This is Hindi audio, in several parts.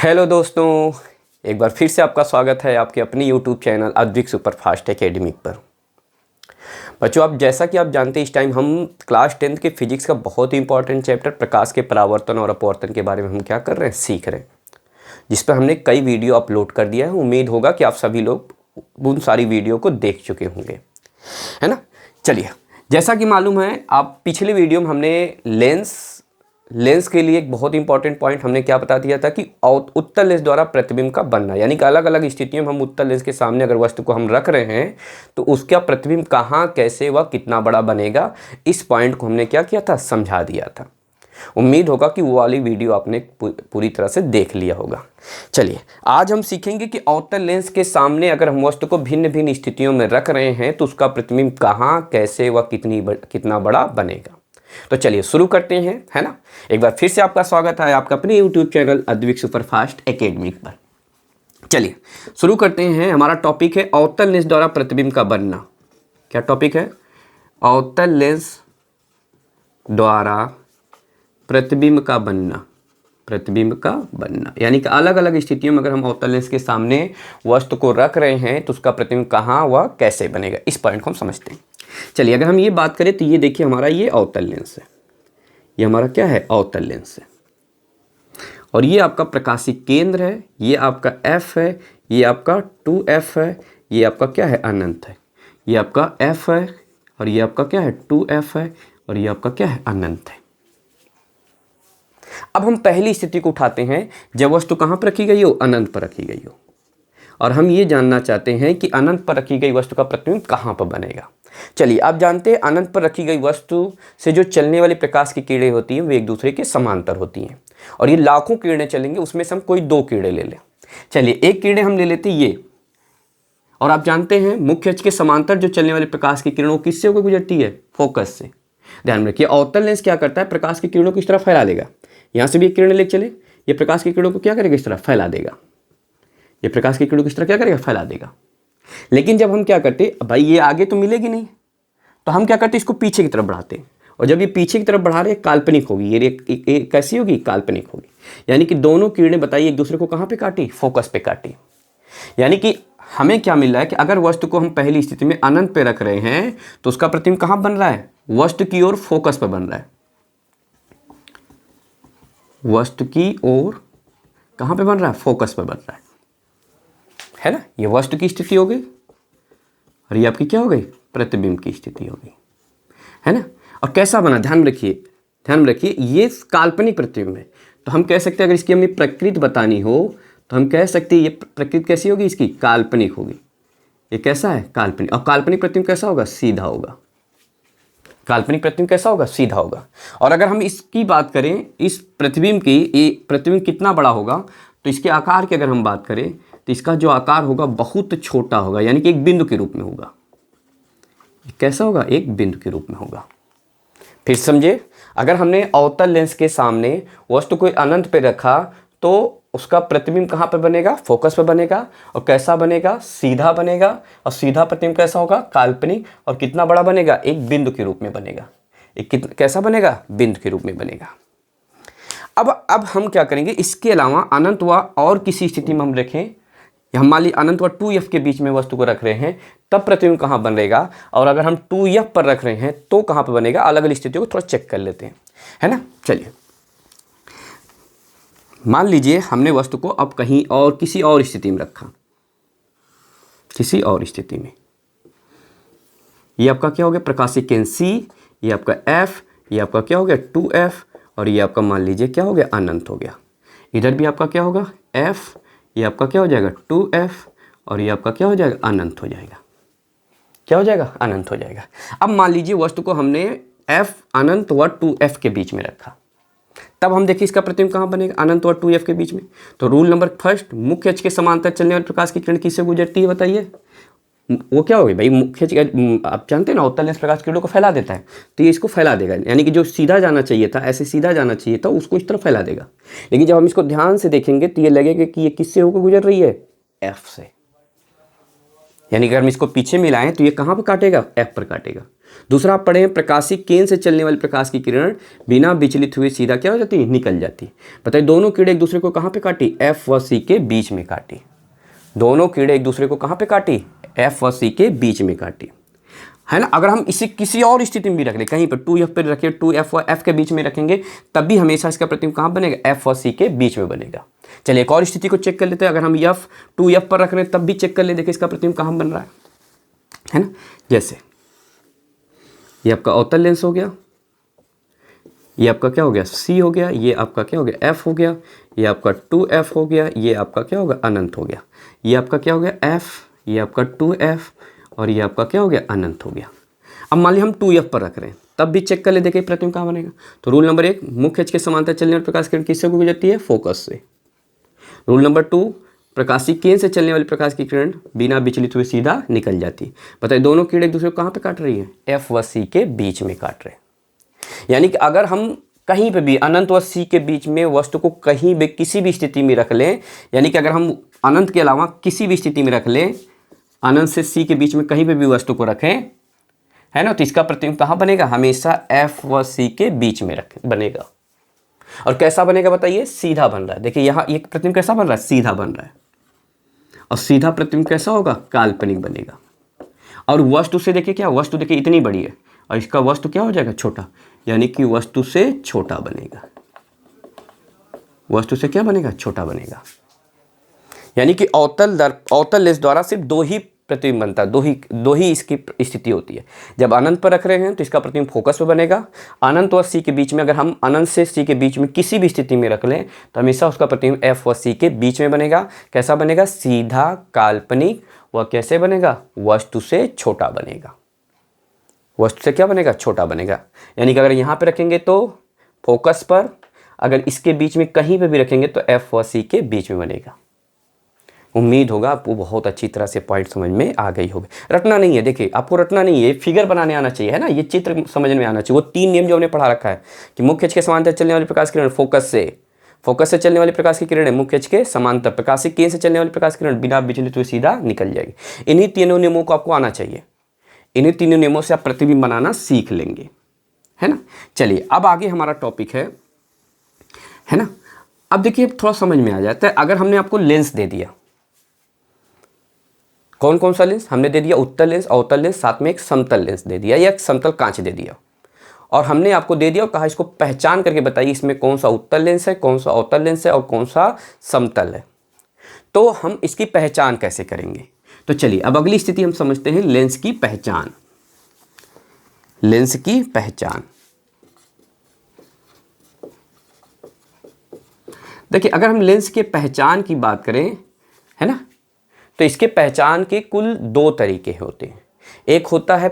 हेलो दोस्तों, एक बार फिर से आपका स्वागत है आपके अपने YouTube channel Advik superfast academic पर। बच्चों, आप जैसा कि आप जानते हैं इस टाइम हम क्लास 10th के फिजिक्स का बहुत ही इंपॉर्टेंट चैप्टर प्रकाश के परावर्तन और अपवर्तन के बारे में हम क्या कर रहे हैं, सीख रहे हैं, जिस पर हमने कई वीडियो अपलोड कर दिया है। उम्मीद होगा कि आप सभी लोग उन सारी वीडियो को देख चुके होंगे, है ना। चलिए, जैसा कि मालूम है, आप पिछले वीडियो में हमने लेंस के लिए एक बहुत इंपॉर्टेंट पॉइंट हमने क्या बता दिया था कि उत्तल लेंस द्वारा प्रतिबिंब का बनना, यानी कि अलग अलग स्थितियों में हम उत्तल लेंस के सामने अगर वस्तु को हम रख रहे हैं तो उसका प्रतिबिंब कहाँ, कैसे व कितना बड़ा बनेगा, इस पॉइंट को हमने क्या किया था, समझा दिया था। उम्मीद होगा कि वो वाली वीडियो आपने पूरी तरह से देख लिया होगा। चलिए, आज हम सीखेंगे कि अवतल लेंस के सामने अगर हम वस्तु को भिन्न भिन्न स्थितियों में रख रहे हैं तो उसका प्रतिबिंब कहाँ, कैसे व कितना बड़ा बनेगा। तो चलिए शुरू करते हैं, है ना। एक बार फिर से आपका स्वागत है आपका अपने YouTube channel Advik superfast academic पर। चलिए शुरू करते हैं। हमारा टॉपिक है अवतल लेंस द्वारा प्रतिबिंब का बनना। क्या टॉपिक है? अवतल लेंस द्वारा प्रतिबिंब का बनना। प्रतिबिंब का बनना यानी कि अलग अलग स्थितियों में अगर हम अवतल लेंस के सामने वस्तु को रख रहे हैं तो उसका प्रतिबिंब कहाँ व कैसे बनेगा, इस पॉइंट को हम समझते हैं। चलिए, अगर हम ये बात करें तो ये देखिए, हमारा ये अवतल लेंस है। ये हमारा क्या है? अवतल लेंस है। और ये आपका प्रकाशीय केंद्र है, ये आपका F है, ये आपका 2F है, ये आपका क्या है? अनंत है। ये आपका F है और ये आपका क्या है? 2F है और ये आपका क्या है? अनंत है। अब हम पहली स्थिति को उठाते हैं जब वस्तु कहाँ पर रखी गई हो? अनंत पर रखी गई हो। और हम ये जानना चाहते हैं कि अनंत पर रखी गई वस्तु का प्रतिबिंब कहाँ पर बनेगा। चलिए, आप जानते हैं अनंत पर रखी गई वस्तु से जो चलने वाली प्रकाश की किरणें होती हैं वे एक दूसरे के समांतर होती हैं। और ये लाखों किरणें चलेंगे, उसमें से हम कोई 2 किरणें ले लें। चलिए, एक किरणें हम ले लेते हैं ये। और आप जानते हैं मुख्य अक्ष के समांतर जो चलने वाली प्रकाश की किरणों किससे होकर गुजरती है? फोकस से। ध्यान रखिए, अवतल लेंस क्या करता है? प्रकाश की किरणों को इस तरह फैला देगा। यहाँ से भी एक किरण ले चले, ये प्रकाश की किरणों को क्या करेगा? इस तरह फैला देगा। ये प्रकाश की किरणों को इस तरह क्या करेगा? फैला देगा। लेकिन जब हम क्या करते, भाई ये आगे तो मिलेगी नहीं, तो हम क्या करते, इसको पीछे की तरफ बढ़ाते हैं। और जब ये पीछे की तरफ बढ़ा रहे, काल्पनिक होगी। ये कैसी होगी? काल्पनिक होगी। यानी कि दोनों किरणें बताइए एक दूसरे को कहाँ पे काटी? फोकस पे काटी। यानी कि हमें क्या मिल रहा है कि अगर वस्तु को हम पहली स्थिति में अनंत पे रख रहे हैं तो उसका प्रतिबिंब कहाँ बन रहा है? वस्तु की ओर फोकस पे बन रहा है। वस्तु की ओर कहाँ पे बन रहा है? फोकस पे बन रहा है ना। ये वस्तु की स्थिति हो गई और ये आपकी क्या हो गई? प्रतिबिंब की स्थिति हो गई, है ना। और कैसा बना? ध्यान रखिए, ये काल्पनिक प्रतिबिंब है। तो हम कह सकते हैं अगर इसकी हमें प्रकृति बतानी हो तो हम कह सकते हैं ये प्रकृति कैसी होगी? इसकी काल्पनिक होगी। ये कैसा है? काल्पनिक। और काल्पनिक प्रतिबिंब कैसा होगा? सीधा होगा। काल्पनिक प्रतिबिंब कैसा होगा? सीधा होगा। और अगर हम इसकी बात करें, इस प्रतिबिंब की, ये प्रतिबिंब कितना बड़ा होगा, तो इसके आकार की अगर हम बात करें तो इसका जो आकार होगा बहुत छोटा होगा, यानी कि एक बिंदु के रूप में होगा। कैसा होगा? एक बिंदु के रूप में होगा। फिर समझे, अगर हमने अवतल लेंस के सामने वस्तु को अनंत पे रखा तो उसका प्रतिबिंब कहाँ पे बनेगा? फोकस पे बनेगा। और कैसा बनेगा? सीधा बनेगा। और सीधा प्रतिबिंब कैसा होगा? काल्पनिक। और कितना बड़ा बनेगा? एक बिंदु के रूप में बनेगा। कैसा बनेगा? बिंदु के रूप में बनेगा। अब हम क्या करेंगे, इसके अलावा अनंत व और किसी स्थिति में हम रखें, हम मान ली अनंत व 2F के बीच में वस्तु को रख रहे हैं, तब प्रतिबिंब कहाँ बन रहेगा। और अगर हम 2F पर रख रहे हैं तो कहाँ पर बनेगा? अलग अलग स्थितियों को थोड़ा चेक कर लेते हैं, है ना। चलिए, मान लीजिए हमने वस्तु को अब कहीं और किसी और स्थिति में रखा, किसी और स्थिति में। ये आपका क्या हो गया? प्रकाशीय केंद्र C, ये आपका F, ये आपका क्या हो गया? 2F, और ये आपका मान लीजिए क्या हो गया? अनंत हो गया। इधर भी आपका क्या होगा? F, ये आपका क्या हो जाएगा? 2F, और ये आपका क्या हो जाएगा? अनंत हो जाएगा। क्या हो जाएगा? अनंत हो जाएगा। अब मान लीजिए वस्तु को हमने F अनंत व 2F के बीच में रखा, तब हम देखिए इसका प्रतिबिंब कहाँ बनेगा? अनंत और 2F के बीच में। तो रूल नंबर फर्स्ट, मुख्य अक्ष के समांतर चलने वाले प्रकाश की किरण किससे गुजरती है? बताइए। वो क्या होगी भाई? मुख्य अक्ष, आप जानते हैं ना, अवतल लेंस प्रकाश किरणों को फैला देता है, तो ये इसको फैला देगा। यानी कि जो सीधा जाना चाहिए था, ऐसे सीधा जाना चाहिए था, उसको इस तरफ फैला देगा। लेकिन जब हम इसको ध्यान से देखेंगे तो ये लगेगा कि ये किससे होकर गुजर रही है? F से। यानी कि अगर हम इसको पीछे मिलाएं तो ये कहाँ पर काटेगा, एफ पर काटेगा। दूसरा आप पढ़े हैं प्रकाशीय केंद्र से चलने वाले प्रकाश की किरण बिना विचलित हुए सीधा क्या हो जाती है, निकल जाती है। बताइए दोनों कीड़े एक दूसरे को कहाँ पे काटी, एफ व सी के बीच में काटी। दोनों कीड़े एक दूसरे को कहाँ पे काटी, एफ व सी के बीच में काटी, है ना। अगर हम इसे किसी और स्थिति में भी रख लें, कहीं पर 2f पर रखें, 2f व f के बीच में रखेंगे, तब भी हमेशा इसका प्रतिबिंब कहाँ बनेगा, f व c के बीच में बनेगा। चलिए एक और स्थिति को चेक कर लेते हैं। अगर हम f 2f पर रख रहे हैं तब भी चेक कर ले, देखिए इसका प्रतिबिंब कहाँ बन रहा है ना। जैसे ये आपका अवतल लेंस हो गया, ये आपका क्या हो गया, c हो गया, ये आपका क्या हो गया, f हो गया, ये आपका 2f हो गया, ये आपका क्या हो गया, अनंत हो गया, ये आपका क्या हो गया, f, ये आपका 2f, और ये आपका क्या हो गया, अनंत हो गया। अब मान लिया हम 2f पर रख रहे हैं, तब भी चेक कर ले, देखिए प्रतिबिंब कहाँ बनेगा। तो रूल नंबर 1, मुख्य अक्ष के समांतर चलने वाली प्रकाश किरण किससे गुजरती है, फोकस से। रूल नंबर 2, प्रकाशीय केंद्र से चलने वाली प्रकाश की किरण बिना विचलित हुए सीधा निकल जाती है। बताइए दोनों कीड़े एक दूसरे को कहाँ पे काट रही है, एफ व सी के बीच में काट रहे हैं। यानी कि अगर हम कहीं पे भी अनंत व सी के बीच में वस्तु को कहीं भी किसी भी स्थिति में रख लें, यानी कि अगर हम अनंत के अलावा किसी भी स्थिति में रख लें, अनंत से सी के बीच में कहीं पे भी वस्तु को रखें, है ना, तो इसका प्रतिबिंब कहाँ बनेगा, हमेशा एफ व सी के बीच में बनेगा। और कैसा बनेगा बताइए, सीधा बन रहा है। देखिए यहाँ एक प्रतिबिंब कैसा बन रहा है, सीधा बन रहा है। और सीधा प्रतिबिंब कैसा होगा, काल्पनिक बनेगा। और वस्तु से देखिए क्या, वस्तु देखिए इतनी बड़ी है और इसका वस्तु क्या हो जाएगा, छोटा, यानी कि वस्तु से छोटा बनेगा। वस्तु से क्या बनेगा, छोटा बनेगा। यानी कि अवतल लेंस द्वारा सिर्फ दो ही प्रतिबिंब बनता है, दो ही इसकी स्थिति होती है। जब अनंत पर रख रहे हैं तो इसका प्रतिबिंब फोकस पे बनेगा। अनंत और सी के बीच में, अगर हम अनंत से सी के बीच में किसी भी स्थिति में रख लें तो हमेशा उसका प्रतिबिंब एफ व सी के बीच में बनेगा। कैसा बनेगा, सीधा, काल्पनिक। वह कैसे बनेगा, वस्तु से छोटा बनेगा। वस्तु से क्या बनेगा, छोटा बनेगा। यानी कि अगर यहाँ पे रखेंगे तो फोकस पर, अगर इसके बीच में कहीं पे भी रखेंगे तो एफ व सी के बीच में बनेगा। उम्मीद होगा आपको बहुत अच्छी तरह से पॉइंट समझ में आ गई होगी। रटना नहीं है, देखिए आपको रटना नहीं है, फिगर बनाने आना चाहिए, है ना, ये चित्र समझ में आना चाहिए। वो 3 नियम जो हमने पढ़ा रखा है कि मुख्य अक्ष के समांतर चलने वाली प्रकाश किरण फोकस से चलने वाली प्रकाश की किरण मुख्य अक्ष के समांतर, प्रकाशीय केंद्र से चलने वाली प्रकाश की किरण बिना विचलित हुए सीधा निकल जाएगी। इन्हीं तीनों नियमों को आपको आना चाहिए। इन्हीं तीनों नियमों से आप प्रतिबिंब बनाना सीख लेंगे, है ना। चलिए अब आगे हमारा टॉपिक है ना। अब देखिए थोड़ा समझ में आ जाता है। अगर हमने आपको लेंस दे दिया, कौन कौन सा लेंस हमने दे दिया, उत्तल लेंस, अवतल लेंस, साथ में एक समतल लेंस दे दिया या एक समतल कांच दे दिया, और हमने आपको दे दिया और कहा इसको पहचान करके बताइए इसमें कौन सा उत्तल लेंस है, कौन सा अवतल लेंस है और कौन सा समतल है। तो हम इसकी पहचान कैसे करेंगे, तो चलिए अब अगली स्थिति हम समझते हैं, लेंस की पहचान। लेंस की पहचान, देखिए अगर हम लेंस के पहचान की बात करें, है ना, तो इसके पहचान के कुल 2 तरीके होते हैं। एक होता है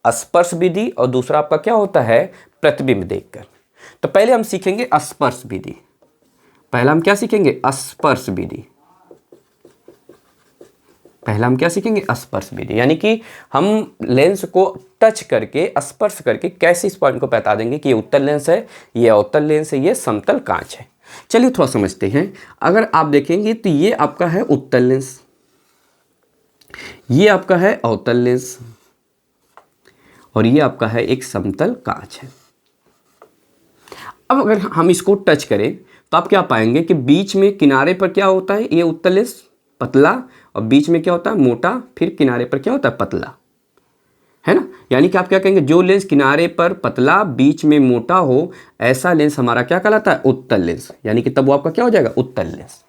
स्पर्श विधि और दूसरा आपका क्या होता है, प्रतिबिंब देखकर। तो पहले हम सीखेंगे स्पर्श विधि। पहला हम क्या सीखेंगे, स्पर्श विधि। पहला हम क्या सीखेंगे, स्पर्श विधि, यानी कि हम लेंस को टच करके, स्पर्श करके कैसे इस पॉइंट को बता देंगे कि ये उत्तल लेंस है, ये अवतल लेंस है, ये समतल कांच है। चलिए थोड़ा समझते हैं। अगर आप देखेंगे तो ये आपका है उत्तल लेंस, ये आपका है अवतल लेंस और ये आपका है एक समतल कांच है। अब अगर हम इसको टच करें तो आप क्या पाएंगे कि बीच में किनारे पर क्या होता है, ये उत्तल लेंस पतला और बीच में क्या होता है मोटा, फिर किनारे पर क्या होता है पतला, है ना। यानी कि आप क्या कहेंगे, जो लेंस किनारे पर पतला बीच में मोटा हो, ऐसा लेंस हमारा क्या कहलाता है, उत्तल लेंस। यानी कि तब वो आपका क्या हो जाएगा, उत्तल लेंस।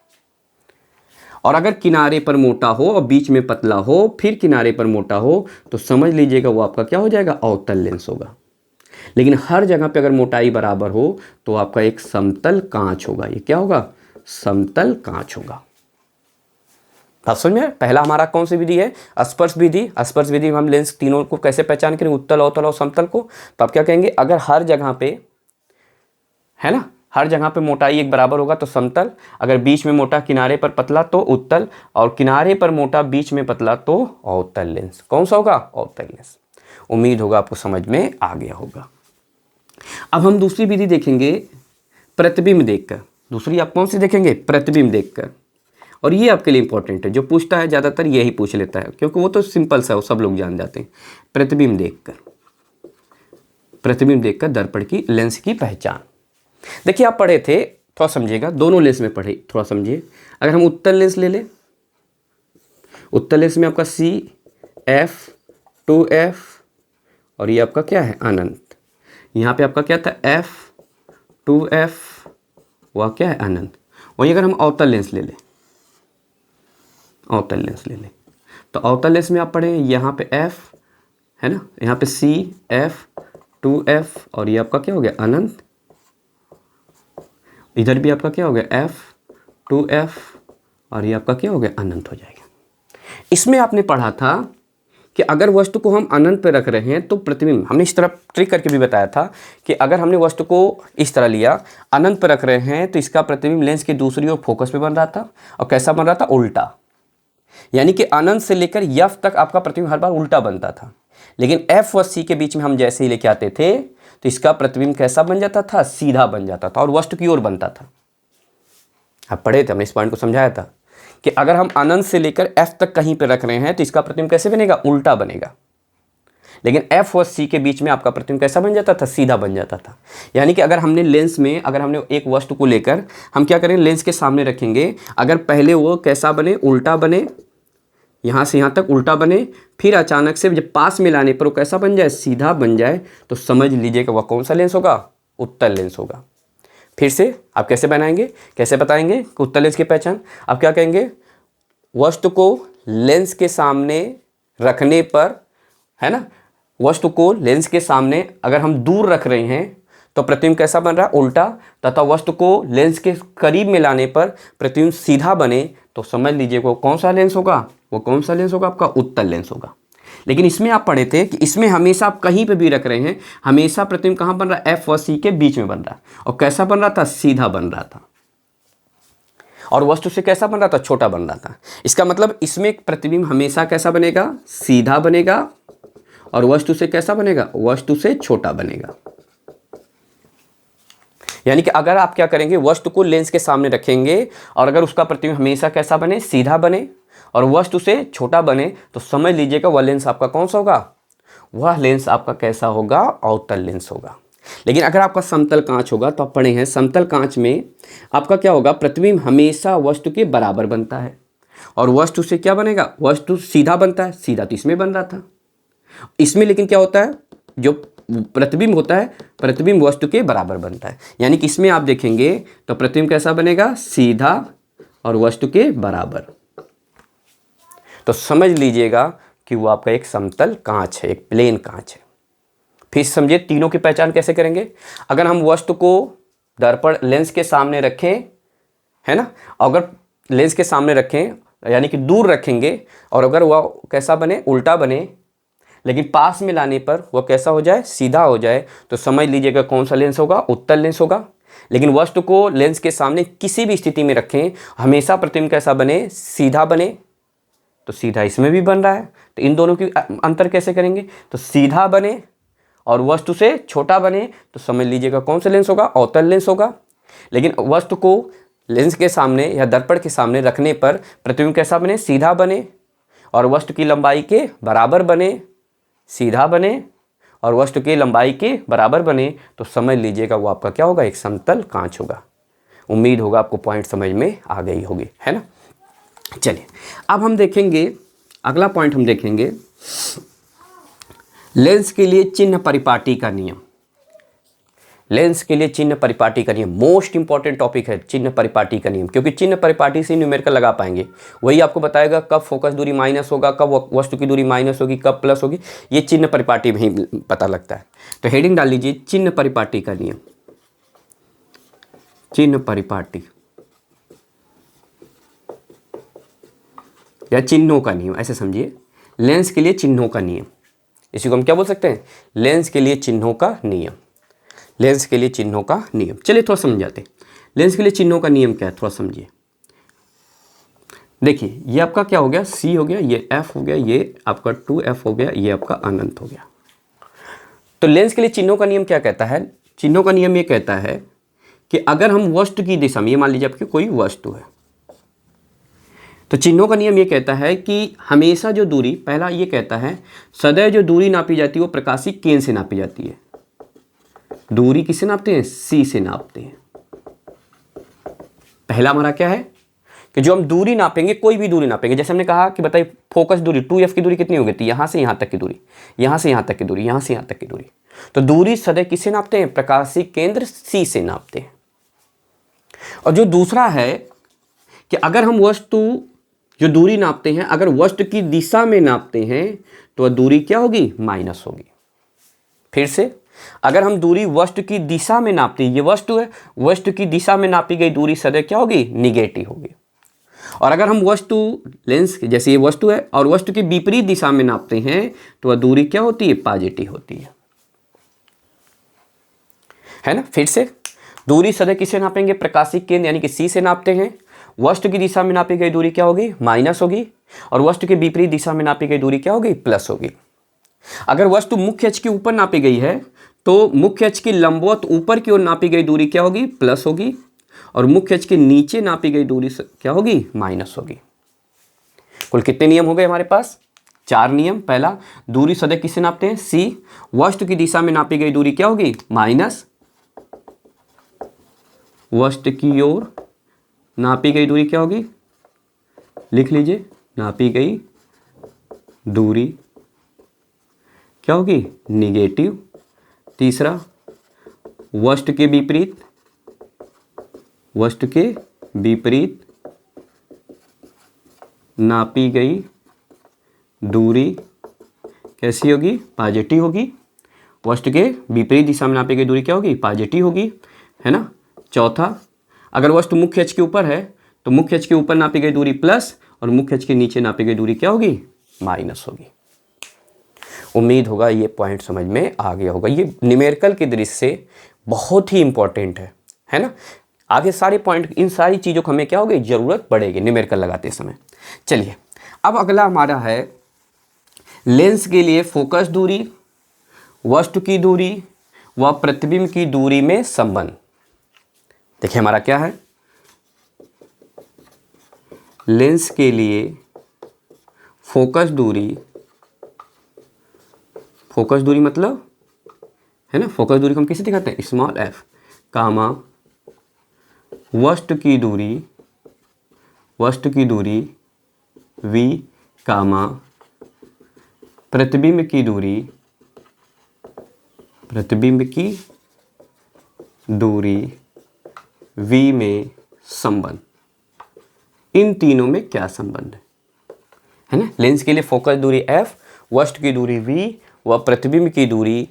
और अगर किनारे पर मोटा हो और बीच में पतला हो, फिर किनारे पर मोटा हो, तो समझ लीजिएगा वो आपका क्या हो जाएगा, अवतल लेंस होगा। लेकिन हर जगह पे अगर मोटाई बराबर हो तो आपका एक समतल कांच होगा। ये क्या होगा, समतल कांच होगा। आप समझ में, पहला हमारा कौन सी विधि है, स्पर्श विधि। स्पर्श विधि में हम लेंस तीनों को कैसे पहचान करेंगे, उत्तल, अवतल और समतल को। तो आप क्या कहेंगे, अगर हर जगह पे, है ना, हर जगह पे मोटाई एक बराबर होगा तो समतल, अगर बीच में मोटा किनारे पर पतला तो उत्तल, और किनारे पर मोटा बीच में पतला तो अवतल लेंस। कौन सा होगा, अवतल लेंस। उम्मीद होगा आपको समझ में आ गया होगा। अब हम दूसरी विधि देखेंगे, प्रतिबिंब देखकर। दूसरी आप कौन सी देखेंगे, प्रतिबिंब देखकर। और ये आपके लिए इंपॉर्टेंट है, जो पूछता है ज़्यादातर यही पूछ लेता है, क्योंकि वो तो सिंपल सा, वो सब लोग जान जाते हैं। प्रतिबिंब देखकर दर्पण की लेंस की पहचान। देखिए आप पढ़े थे, थोड़ा समझिएगा, दोनों लेंस में पढ़े, थोड़ा समझिए। अगर हम उत्तल लेंस ले लें, उत्तल लेंस में आपका CF 2F और ये आपका क्या है अनंत। यहाँ पे आपका क्या था F 2F, वह क्या है अनंत। वहीं अगर हम अवतल लेंस ले लें, तो अवतल लेंस में आप पढ़े यहाँ पे F है ना, यहाँ पे CF 2F और ये आपका क्या हो गया अनंत। इधर भी आपका क्या हो गया F 2F और ये आपका क्या हो गया अनंत हो जाएगा। इसमें आपने पढ़ा था कि अगर वस्तु को हम अनंत पे रख रहे हैं तो प्रतिबिंब, हमने इस तरह ट्रिक करके भी बताया था कि अगर हमने वस्तु को इस तरह लिया, अनंत पे रख रहे हैं, तो इसका प्रतिबिंब लेंस की दूसरी ओर फोकस पे बन रहा था। और कैसा बन रहा था, उल्टा। यानी कि अनंत से लेकर F तक आपका प्रतिबिंब हर बार उल्टा बनता था। लेकिन F व C के बीच में हम जैसे ही लेके आते थे तो इसका प्रतिबिंब कैसा बन जाता था, सीधा बन जाता था और वस्तु की ओर बनता था। आप पढ़े थे, हमने इस पॉइंट को समझाया था कि अगर हम अनंत से लेकर F तक कहीं पे रख रहे हैं तो इसका प्रतिबिंब कैसे बनेगा, उल्टा बनेगा। लेकिन F और C के बीच में आपका प्रतिबिंब कैसा बन जाता था, सीधा बन जाता था। यानी कि अगर हमने लेंस में, अगर हमने एक वस्तु को लेकर हम क्या करें, लेंस के सामने रखेंगे, अगर पहले वो कैसा बने, उल्टा बने, यहाँ से यहाँ तक उल्टा बने, फिर अचानक से जब पास में लाने पर वो कैसा बन जाए, सीधा बन जाए, तो समझ लीजिए कि वह कौन सा लेंस होगा, उत्तल लेंस होगा। फिर से आप कैसे बनाएंगे, कैसे बताएंगे उत्तल लेंस की पहचान। आप क्या कहेंगे, वस्तु को लेंस के सामने रखने पर, है ना, वस्तु को लेंस के सामने अगर हम दूर रख रहे हैं तो प्रतिबिंब कैसा बन रहा है, उल्टा, तथा वस्तु को लेंस के करीब में लाने पर प्रतिबिंब सीधा बने, तो समझ लीजिए वो कौन सा लेंस होगा, वो कौन सा लेंस होगा, आपका उत्तल लेंस होगा। लेकिन इसमें आप पढ़े थे कि इसमें हमेशा आप कहीं पे भी रख रहे हैं, हमेशा प्रतिबिंब कहाँ बन रहा है, F व C के बीच में बन रहा है। और कैसा बन रहा था, सीधा बन रहा था, और वस्तु से कैसा बन रहा था, छोटा बन रहा था। इसका मतलब इसमें प्रतिबिंब हमेशा कैसा बनेगा, सीधा बनेगा, और वस्तु से कैसा बनेगा, वस्तु से छोटा बनेगा। यानी कि अगर आप क्या करेंगे, वस्तु को लेंस के सामने रखेंगे और अगर उसका प्रतिबिंब हमेशा कैसा बने, सीधा बने और वस्तु से छोटा बने, तो समझ लीजिएगा वह लेंस आपका कौन सा होगा, वह लेंस आपका कैसा होगा, अवतल लेंस होगा। लेकिन अगर आपका समतल कांच होगा, तो आप पढ़े हैं समतल कांच में आपका क्या होगा, प्रतिबिंब हमेशा वस्तु के बराबर बनता है और वस्तु से क्या बनेगा, वस्तु सीधा बनता है। सीधा तो इसमें बन रहा था, इसमें लेकिन क्या होता है, जो प्रतिबिंब होता है, प्रतिबिंब वस्तु के बराबर बनता है। यानी कि इसमें आप देखेंगे तो प्रतिबिंब कैसा बनेगा, सीधा और वस्तु के बराबर। तो समझ लीजिएगा कि वो आपका एक समतल कांच है, एक प्लेन कांच है। फिर समझिए तीनों की पहचान कैसे करेंगे। अगर हम वस्तु को दर्पण लेंस के सामने रखें, है ना, अगर लेंस के सामने रखें यानी कि दूर रखेंगे, और अगर वह कैसा बने, उल्टा बने, लेकिन पास में लाने पर वह कैसा हो जाए, सीधा हो जाए, तो समझ लीजिएगा कौन सा लेंस होगा, उत्तल लेंस होगा। लेकिन वस्तु को लेंस के सामने किसी भी स्थिति में रखें, हमेशा प्रतिबिंब कैसा बने, सीधा बने, तो सीधा इसमें भी बन रहा है। तो इन दोनों की अंतर कैसे करेंगे, तो सीधा बने और वस्तु से छोटा बने, तो समझ लीजिएगा कौन सा लेंस होगा, अवतल लेंस होगा। लेकिन वस्तु को लेंस के सामने या दर्पण के सामने रखने पर प्रतिबिंब कैसा बने, सीधा बने और वस्तु की लंबाई के बराबर बने, सीधा बने और वस्तु की लंबाई के बराबर बने, तो समझ लीजिएगा वो आपका क्या होगा, एक समतल कांच होगा। उम्मीद होगा आपको पॉइंट समझ में आ गई होगी, है ना। चलिए अब हम देखेंगे, अगला पॉइंट हम देखेंगे लेंस के लिए चिन्ह परिपाटी का नियम। लेंस के लिए चिन्ह परिपाटी का नियम मोस्ट इंपॉर्टेंट टॉपिक है, चिन्ह परिपाटी का नियम, क्योंकि चिन्ह परिपाटी से न्यूमेरिकल लगा पाएंगे। वही आपको बताएगा कब फोकस दूरी माइनस होगा, कब वस्तु की दूरी माइनस होगी, कब प्लस होगी, ये चिन्ह परिपाटी में ही पता लगता है। तो हेडिंग डाल लीजिए, चिन्ह परिपाटी का नियम। चिन्ह परिपाटी या चिन्हों का नियम, ऐसे समझिए, लेंस के लिए चिन्हों का नियम, इसी को हम क्या बोल सकते हैं, लेंस के लिए चिन्हों का नियम। लेंस के लिए चिन्हों का नियम, चलिए थोड़ा समझाते हैं लेंस के लिए चिन्हों का नियम क्या है, थोड़ा समझिए। देखिए ये आपका क्या हो गया, C हो गया, ये F हो गया, ये आपका 2F हो गया, ये आपका अनंत हो गया। तो लेंस के लिए चिन्हों का नियम क्या कहता है, चिन्हों का नियम ये कहता है कि अगर हम वस्तु की दिशा में, ये मान लीजिए आपकी कोई वस्तु है, तो चिन्हों का नियम ये कहता है कि हमेशा जो दूरी, पहला ये कहता है सदैव जो दूरी नापी जाती है वो प्रकाशिक केंद्र से नापी जाती है। दूरी किससे नापते हैं? सी से नापते हैं। पहला हमारा क्या है कि जो हम दूरी नापेंगे, कोई भी दूरी नापेंगे, जैसे हमने कहा कि बताइए फोकस दूरी 2f की दूरी कितनी होगी? तो यहाँ से यहाँ तक की दूरी, यहाँ से यहाँ तक की दूरी, यहाँ से यहाँ तक की दूरी। तो दूरी सदैव किससे नापते हैं? प्रकाशिक केंद्र सी से नापते हैं। और जो दूसरा है कि अगर हम वस्तु जो दूरी नापते हैं, अगर वस्तु की दिशा में नापते हैं तो वह दूरी क्या होगी? माइनस होगी। फिर से, अगर हम दूरी वस्तु की दिशा में नापते हैं, ये वस्तु है, वस्तु की दिशा में नापी गई दूरी सदैव क्या होगी? निगेटिव होगी। और अगर हम वस्तु, लेंस जैसे ये वस्तु है और वस्तु की विपरीत दिशा में नापते हैं तो वह दूरी क्या होती है? पॉजिटिव होती है ना। फिर से, दूरी सदैव किससे नापेंगे? प्रकाशिक केंद्र यानी कि सी से नापते हैं। वस्तु की दिशा में नापी गई दूरी क्या होगी? माइनस होगी। और वस्तु के विपरीत दिशा में नापी गई दूरी क्या होगी? प्लस होगी। अगर वस्तु मुख्य अक्ष के ऊपर नापी गई है तो मुख्य अक्ष की लंबवत ऊपर की ओर नापी गई दूरी क्या होगी? प्लस होगी। और मुख्य अक्ष के नीचे नापी गई दूरी क्या होगी? माइनस होगी। कुल कितने नियम हो गए हमारे पास? 4 नियम। पहला, दूरी सदैव किससे नापते हैं? सी। वस्तु की दिशा में नापी गई दूरी क्या होगी? माइनस। वस्तु की ओर नापी गई दूरी क्या होगी? लिख लीजिए, नापी गई दूरी क्या होगी? निगेटिव। तीसरा, वस्तु के विपरीत, वस्तु के विपरीत नापी गई दूरी कैसी होगी? पॉजिटिव होगी। वस्तु के विपरीत दिशा में नापी गई दूरी क्या होगी? पॉजिटिव होगी, है ना। चौथा, अगर वस्तु मुख्य अक्ष के ऊपर है तो मुख्य अक्ष के ऊपर नापी गई दूरी प्लस और मुख्य अक्ष के नीचे नापी गई दूरी क्या होगी? माइनस होगी। उम्मीद होगा ये पॉइंट समझ में आ गया होगा। ये न्यूमेरिकल की दृष्टि से बहुत ही इंपॉर्टेंट है ना। आगे सारे पॉइंट, इन सारी चीज़ों को हमें क्या होगी? ज़रूरत पड़ेगी न्यूमेरिकल लगाते समय। चलिए, अब अगला हमारा है लेंस के लिए फोकस दूरी, वस्तु की दूरी व प्रतिबिंब की दूरी में संबंध। देखिए हमारा क्या है, लेंस के लिए फोकस दूरी, फोकस दूरी मतलब है ना, फोकस दूरी को हम किसे दिखाते हैं? स्मॉल f, कामा वस्तु की दूरी, वस्तु की दूरी v, कामा प्रतिबिंब की दूरी, प्रतिबिंब की दूरी v में संबंध। इन तीनों में क्या संबंध है ना। लेंस के लिए फोकस दूरी f, वस्तु की दूरी v व प्रतिबिंब की दूरी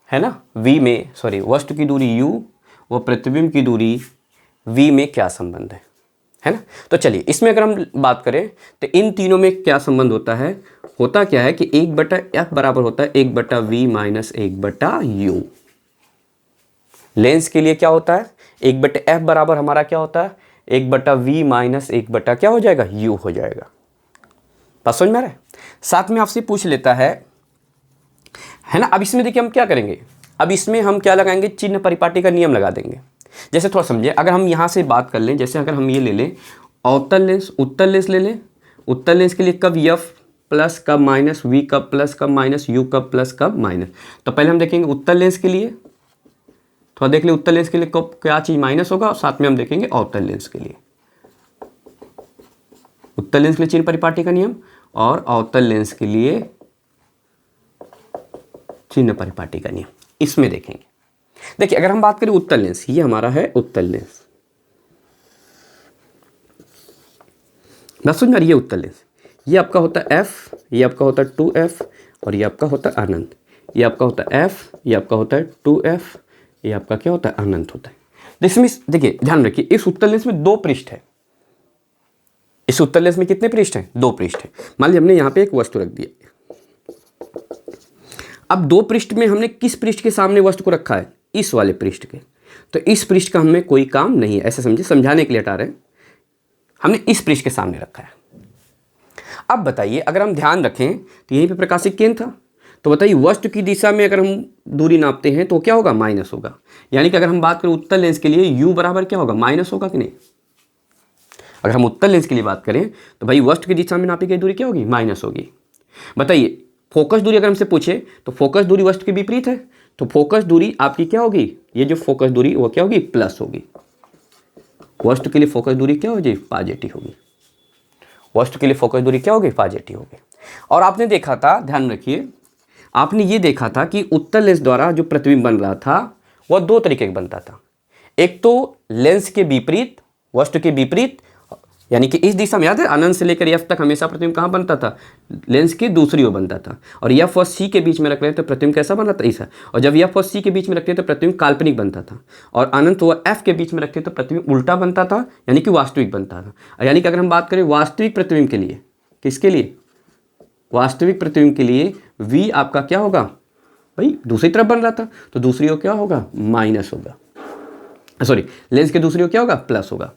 है ना v में, सॉरी, वस्तु की दूरी u व प्रतिबिंब की दूरी v में क्या संबंध है ना। तो चलिए इसमें अगर हम बात करें तो इन तीनों में क्या संबंध होता है। होता क्या है कि 1/f बराबर होता है 1/v माइनस 1/u। लेंस के लिए क्या होता है? 1/f बराबर हमारा क्या होता है? 1/v माइनस 1/ क्या हो जाएगा? u हो जाएगा। बात समझ में आ रहा है? साथ में आपसे पूछ लेता है ना। अब इसमें देखिए हम क्या करेंगे, अब इसमें हम क्या लगाएंगे? चिन्ह परिपाटी का नियम लगा देंगे। जैसे थोड़ा समझिए, अगर हम यहाँ से बात कर लें, जैसे अगर हम ये ले लें अवतल लेंस, उत्तल लेंस ले लें। उत्तल लेंस के लिए कब f प्लस कब माइनस, v कब प्लस कब माइनस, u कब प्लस कब माइनस। तो पहले हम देखेंगे उत्तल लेंस के लिए, थोड़ा देख ले उत्तल लेंस के लिए कब क्या चीज़ माइनस होगा, और साथ में हम देखेंगे अवतल लेंस के लिए। उत्तल लेंस के लिए चिन्ह परिपाटी का नियम और अवतल लेंस के लिए चिन्ह परिपाटी का नियम, इसमें देखेंगे। देखिए अगर हम बात करें उत्तल लेंस, ये हमारा है उत्तल लेंस। बस समझ में आ रही है? उत्तल लेंस ये आपका होता है f, ये आपका होता है 2f और ये आपका होता है अनंत। ये आपका होता है f, ये आपका होता है 2f, ये आपका क्या होता है? अनंत होता है। इसमें देखिए ध्यान रखिए, इस उत्तल लेंस में 2 पृष्ठ है। इस उत्तल लेंस में कितने पृष्ठ हैं? 2 पृष्ठ है। मान लीजिए हमने यहाँ पे एक वस्तु रख दिया। अब 2 पृष्ठ में हमने किस पृष्ठ के सामने वस्तु को रखा है? इस वाले पृष्ठ के। तो इस पृष्ठ का हमें कोई काम नहीं है, ऐसे समझिए, समझाने के लिए हटा रहे हैं। हमने इस पृष्ठ के सामने रखा है। अब बताइए अगर हम ध्यान रखें तो यहीं पे प्रकाशिक केंद्र था, तो बताइए वस्तु की दिशा में अगर हम दूरी नापते हैं तो क्या होगा? माइनस होगा। यानी कि अगर हम बात करें उत्तल लेंस के लिए u बराबर क्या होगा? माइनस होगा कि नहीं? अगर हम उत्तल लेंस के लिए बात करें तो भाई वस्तु की दिशा में नापी गई दूरी क्या होगी, माइनस होगी। बताइए फोकस दूरी अगर हमसे पूछे तो फोकस दूरी वस्तु के विपरीत है, तो फोकस दूरी आपकी क्या होगी, ये जो फोकस दूरी वो क्या होगी, प्लस होगी। वस्तु के लिए फोकस दूरी क्या होगी, पॉजिटिव होगी। वस्तु के लिए फोकस दूरी क्या होगी, पॉजिटिव होगी। और आपने देखा था, ध्यान रखिए, आपने ये देखा था कि उत्तल लेंस द्वारा जो प्रतिबिंब बन रहा था वह दो तरीके का बनता था। एक तो लेंस के विपरीत, वस्तु के विपरीत, यानी कि इस दिशा में, याद है अनंत से लेकर एफ तक हमेशा प्रतिबिंब कहाँ बनता था, लेंस की दूसरी ओर बनता था। और एफ और सी के बीच में रख रहे तो प्रतिबिंब कैसा बन रहा था, ऐसा। और जब एफ और सी के बीच में रखते तो प्रतिबिंब काल्पनिक बनता था। और अनंत व एफ के बीच में रखते तो प्रतिबिंब उल्टा बनता था, यानी कि वास्तविक बनता था। यानी कि अगर हम बात करें वास्तविक प्रतिबिंब के लिए, किसके लिए, वास्तविक प्रतिबिंब के लिए v आपका क्या होगा, भाई दूसरी तरफ बन रहा था तो दूसरी ओर क्या होगा, माइनस होगा। सॉरी, लेंस के दूसरी ओर क्या होगा, प्लस होगा।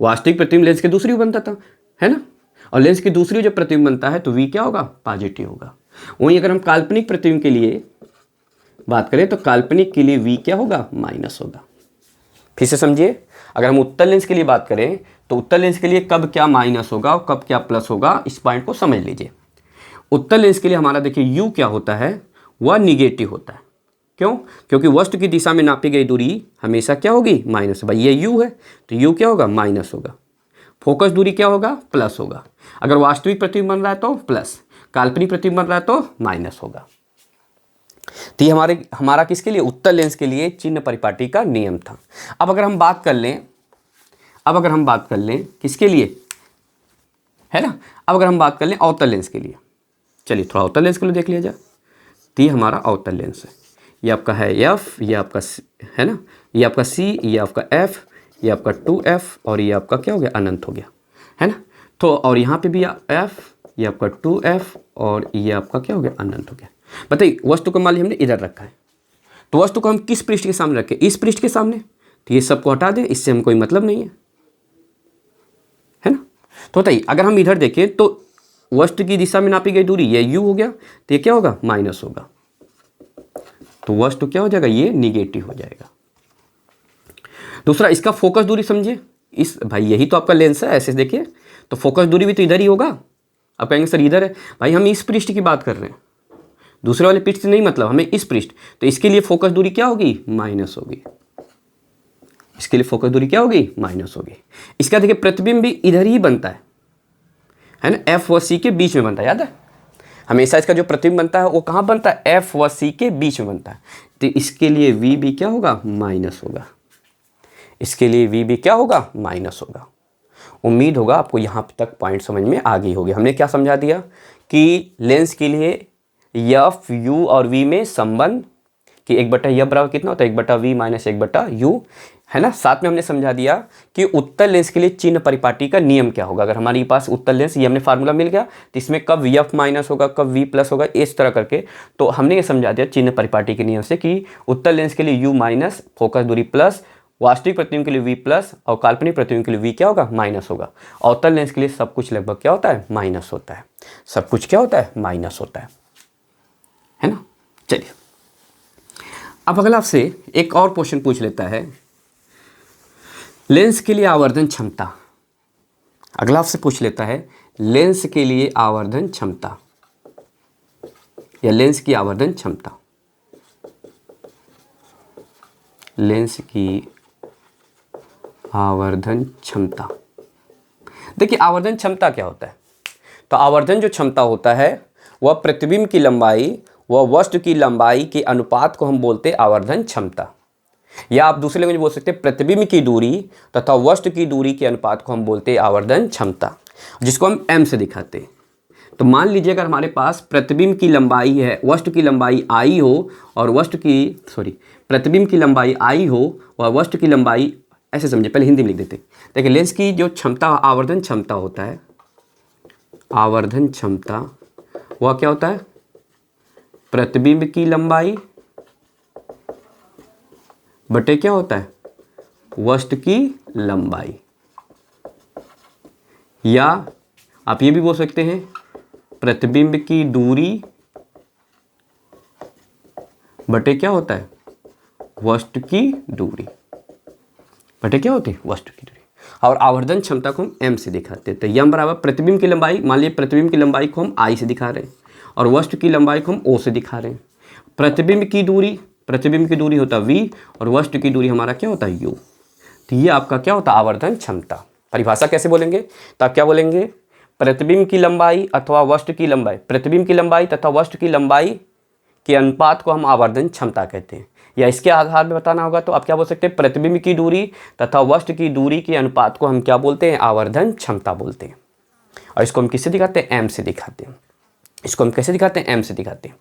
वास्तविक प्रतिबिंब लेंस के दूसरी ओर बनता था, है ना। और लेंस की दूसरी ओर जब प्रतिबिंब बनता है तो v क्या होगा, पॉजिटिव होगा। वहीं अगर हम काल्पनिक प्रतिबिंब के लिए बात करें तो काल्पनिक के लिए v क्या होगा, माइनस होगा। फिर से समझिए, अगर हम उत्तल लेंस के लिए बात करें तो उत्तल लेंस के लिए कब क्या माइनस होगा और कब क्या प्लस होगा, इस पॉइंट को समझ लीजिए। उत्तल लेंस के लिए हमारा देखिए u क्या होता है, वह निगेटिव होता है। क्यों, क्योंकि वस्तु की दिशा में नापी गई दूरी हमेशा क्या होगी, माइनस। भाई ये u है तो u क्या होगा, माइनस होगा। फोकस दूरी क्या होगा, प्लस होगा। अगर वास्तविक प्रतिबिंब बन रहा है तो प्लस, काल्पनिक प्रतिबिंब बन रहा है तो माइनस होगा। तो ये हमारा किसके लिए, उत्तल लेंस के लिए चिन्ह परिपाटी का नियम था। अब अगर हम बात कर लें किसके लिए, है ना, अब अगर हम बात कर लें अवतल लेंस के लिए, चलिए थोड़ा अवतल लेंस के लिए देख लिया जाए। तो ये हमारा अवतल लेंस है, ये आपका है एफ, ये आपका है ना, ये आपका सी, ये आपका एफ, ये आपका 2f और ये आपका क्या हो गया, अनंत हो गया, है ना। तो और यहाँ पे भी एफ, ये आपका 2f और ये आपका क्या हो गया, अनंत हो गया। बताइए वस्तु को मान ली हमने इधर रखा है, तो वस्तु को हम किस पृष्ठ के सामने रखें, इस पृष्ठ के सामने। तो ये सबको हटा दें, इससे हम कोई मतलब नहीं है ना। तो बताइए अगर हम इधर देखें तो वस्तु की दिशा में नापी गई दूरी ये u हो गया, तो ये क्या होगा, माइनस होगा। तो वस्तु क्या हो जाएगा, ये निगेटिव हो जाएगा। दूसरा, इसका फोकस दूरी समझिए, इस भाई यही तो आपका लेंस है, ऐसे देखिए तो फोकस दूरी भी तो इधर ही होगा। आप कहेंगे सर इधर है, भाई हम इस पृष्ठ की बात कर रहे हैं, दूसरे वाले पृष्ठ से नहीं मतलब, हमें इस पृष्ठ, तो इसके लिए फोकस दूरी क्या होगी, माइनस होगी। इसके लिए फोकस दूरी क्या होगी, माइनस होगी। इसका देखिए प्रतिबिंब भी इधर ही बनता है ना, एफ व सी के बीच में बनता है, याद है हमेशा इसका जो प्रतिबिंब बनता है वो कहाँ बनता है, एफ व सी के बीच में बनता है। तो इसके लिए v भी क्या होगा, माइनस होगा। इसके लिए v भी क्या होगा, माइनस होगा। उम्मीद होगा आपको यहाँ तक पॉइंट समझ में आ गई होगी। हमने क्या समझा दिया कि लेंस के लिए एफ यू और v में संबंध कि 1/f बराबर कितना होता है, 1/v माइनस 1/u, है ना। साथ में हमने समझा दिया कि उत्तल लेंस के लिए चिन्ह परिपाटी का नियम क्या होगा। अगर हमारे पास उत्तल लेंस, ये हमने फार्मूला मिल गया, तो इसमें कब f माइनस होगा, कब v प्लस होगा, इस तरह करके तो हमने ये समझा दिया चिन्ह परिपाटी के नियम से कि उत्तल लेंस के लिए u माइनस, फोकस दूरी प्लस, वास्तविक प्रतिबिंब के लिए v प्लस और काल्पनिक प्रतिबिंब के लिए v क्या होगा, माइनस होगा। अवतल लेंस के लिए सब कुछ लगभग क्या होता है, माइनस होता है। सब कुछ क्या होता है, माइनस होता है ना। चलिए अब अगला आपसे एक और क्वेश्चन पूछ लेता है, लेंस के लिए आवर्धन क्षमता। अगला आपसे पूछ लेता है लेंस के लिए आवर्धन क्षमता या लेंस की आवर्धन क्षमता। लेंस की आवर्धन क्षमता। देखिए आवर्धन क्षमता क्या होता है, तो आवर्धन जो क्षमता होता है वह प्रतिबिंब की लंबाई व वस्तु की लंबाई के अनुपात को हम बोलते हैं आवर्धन क्षमता, या आप दूसरे लैंग्वेज में बोल सकते हैं प्रतिबिंब की दूरी तथा वस्तु की दूरी के अनुपात को हम बोलते हैं आवर्धन क्षमता, जिसको हम m से दिखाते हैं। तो मान लीजिए अगर हमारे पास प्रतिबिंब की लंबाई है, वस्तु की लंबाई i हो और प्रतिबिंब की लंबाई i हो और वस्तु की लंबाई, ऐसे समझे, पहले हिंदी में लिख देते। देखिए लेंस की जो क्षमता आवर्धन क्षमता होता है, आवर्धन क्षमता वह क्या होता है, प्रतिबिंब की लंबाई बटे क्या होता है, वस्तु की लंबाई, या आप ये भी बोल सकते हैं प्रतिबिंब की दूरी बटे क्या होता है, वस्तु की दूरी बटे क्या होती है, वस्तु की दूरी। और आवर्धन क्षमता को हम m से दिखाते हैं। तो यम बराबर प्रतिबिंब की लंबाई, मान लीजिए प्रतिबिंब की लंबाई को हम I से दिखा रहे हैं और वस्तु की लंबाई को हम O से दिखा रहे हैं। प्रतिबिंब की दूरी होता है v और वस्तु की दूरी हमारा क्या होता है u। तो ये आपका क्या होता है आवर्धन क्षमता। परिभाषा कैसे बोलेंगे, तो आप क्या बोलेंगे, प्रतिबिंब की लंबाई अथवा वस्तु की लंबाई, प्रतिबिंब की लंबाई तथा वस्तु की लंबाई के अनुपात को हम आवर्धन क्षमता कहते हैं। या इसके आधार में बताना होगा तो आप क्या बोल सकते हैं, प्रतिबिंब की दूरी तथा वस्तु की दूरी के अनुपात को हम क्या बोलते हैं, आवर्धन क्षमता बोलते हैं। और इसको हम किससे दिखाते हैं, m से दिखाते हैं। इसको हम कैसे दिखाते हैं, m से दिखाते हैं,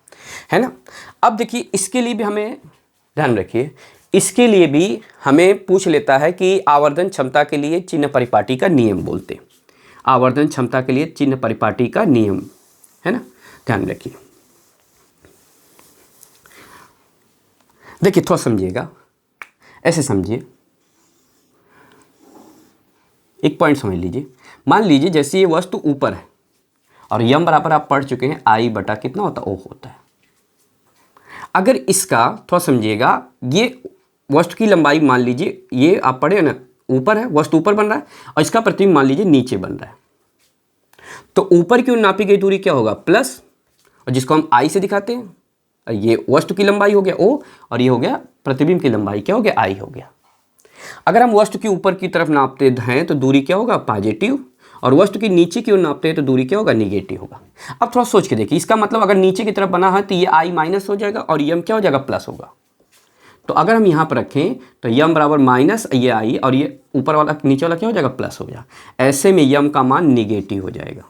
है ना। अब देखिए इसके लिए भी हमें ध्यान रखिए, इसके लिए भी हमें पूछ लेता है कि आवर्धन क्षमता के लिए चिन्ह परिपाटी का नियम बोलते हैं। आवर्धन क्षमता के लिए चिन्ह परिपाटी का नियम, है ना, ध्यान रखिए। देखिए थोड़ा समझिएगा, ऐसे समझिए, एक पॉइंट समझ लीजिए। मान लीजिए जैसे ये वस्तु ऊपर है और यम बराबर आप पढ़ चुके हैं I बटा कितना होता है, O होता है। अगर इसका थोड़ा समझिएगा, ये वस्तु की लंबाई मान लीजिए, ये आप पढ़े ना, ऊपर है, वस्तु ऊपर बन रहा है और इसका प्रतिबिंब मान लीजिए नीचे बन रहा है। तो ऊपर की ओर नापी गई दूरी क्या होगा, प्लस, और जिसको हम I से दिखाते हैं, ये वस्तु की लंबाई हो गया O और ये हो गया प्रतिबिंब की लंबाई क्या हो गया, I हो गया। अगर हम वस्तु की ऊपर की तरफ नापते हैं तो दूरी क्या होगा, पॉजिटिव, और वस्तु की नीचे की ओर नापते हैं तो दूरी क्या होगा, निगेटिव होगा। अब थोड़ा सोच के देखिए, इसका मतलब अगर नीचे की तरफ बना है तो ये I माइनस हो जाएगा और यम क्या हो जाएगा, प्लस होगा। तो अगर हम यहाँ पर रखें तो यम बराबर माइनस ये I और ये ऊपर वाला नीचे वाला क्या हो जाएगा, प्लस हो जाएगा। ऐसे में यम का मान निगेटिव हो जाएगा।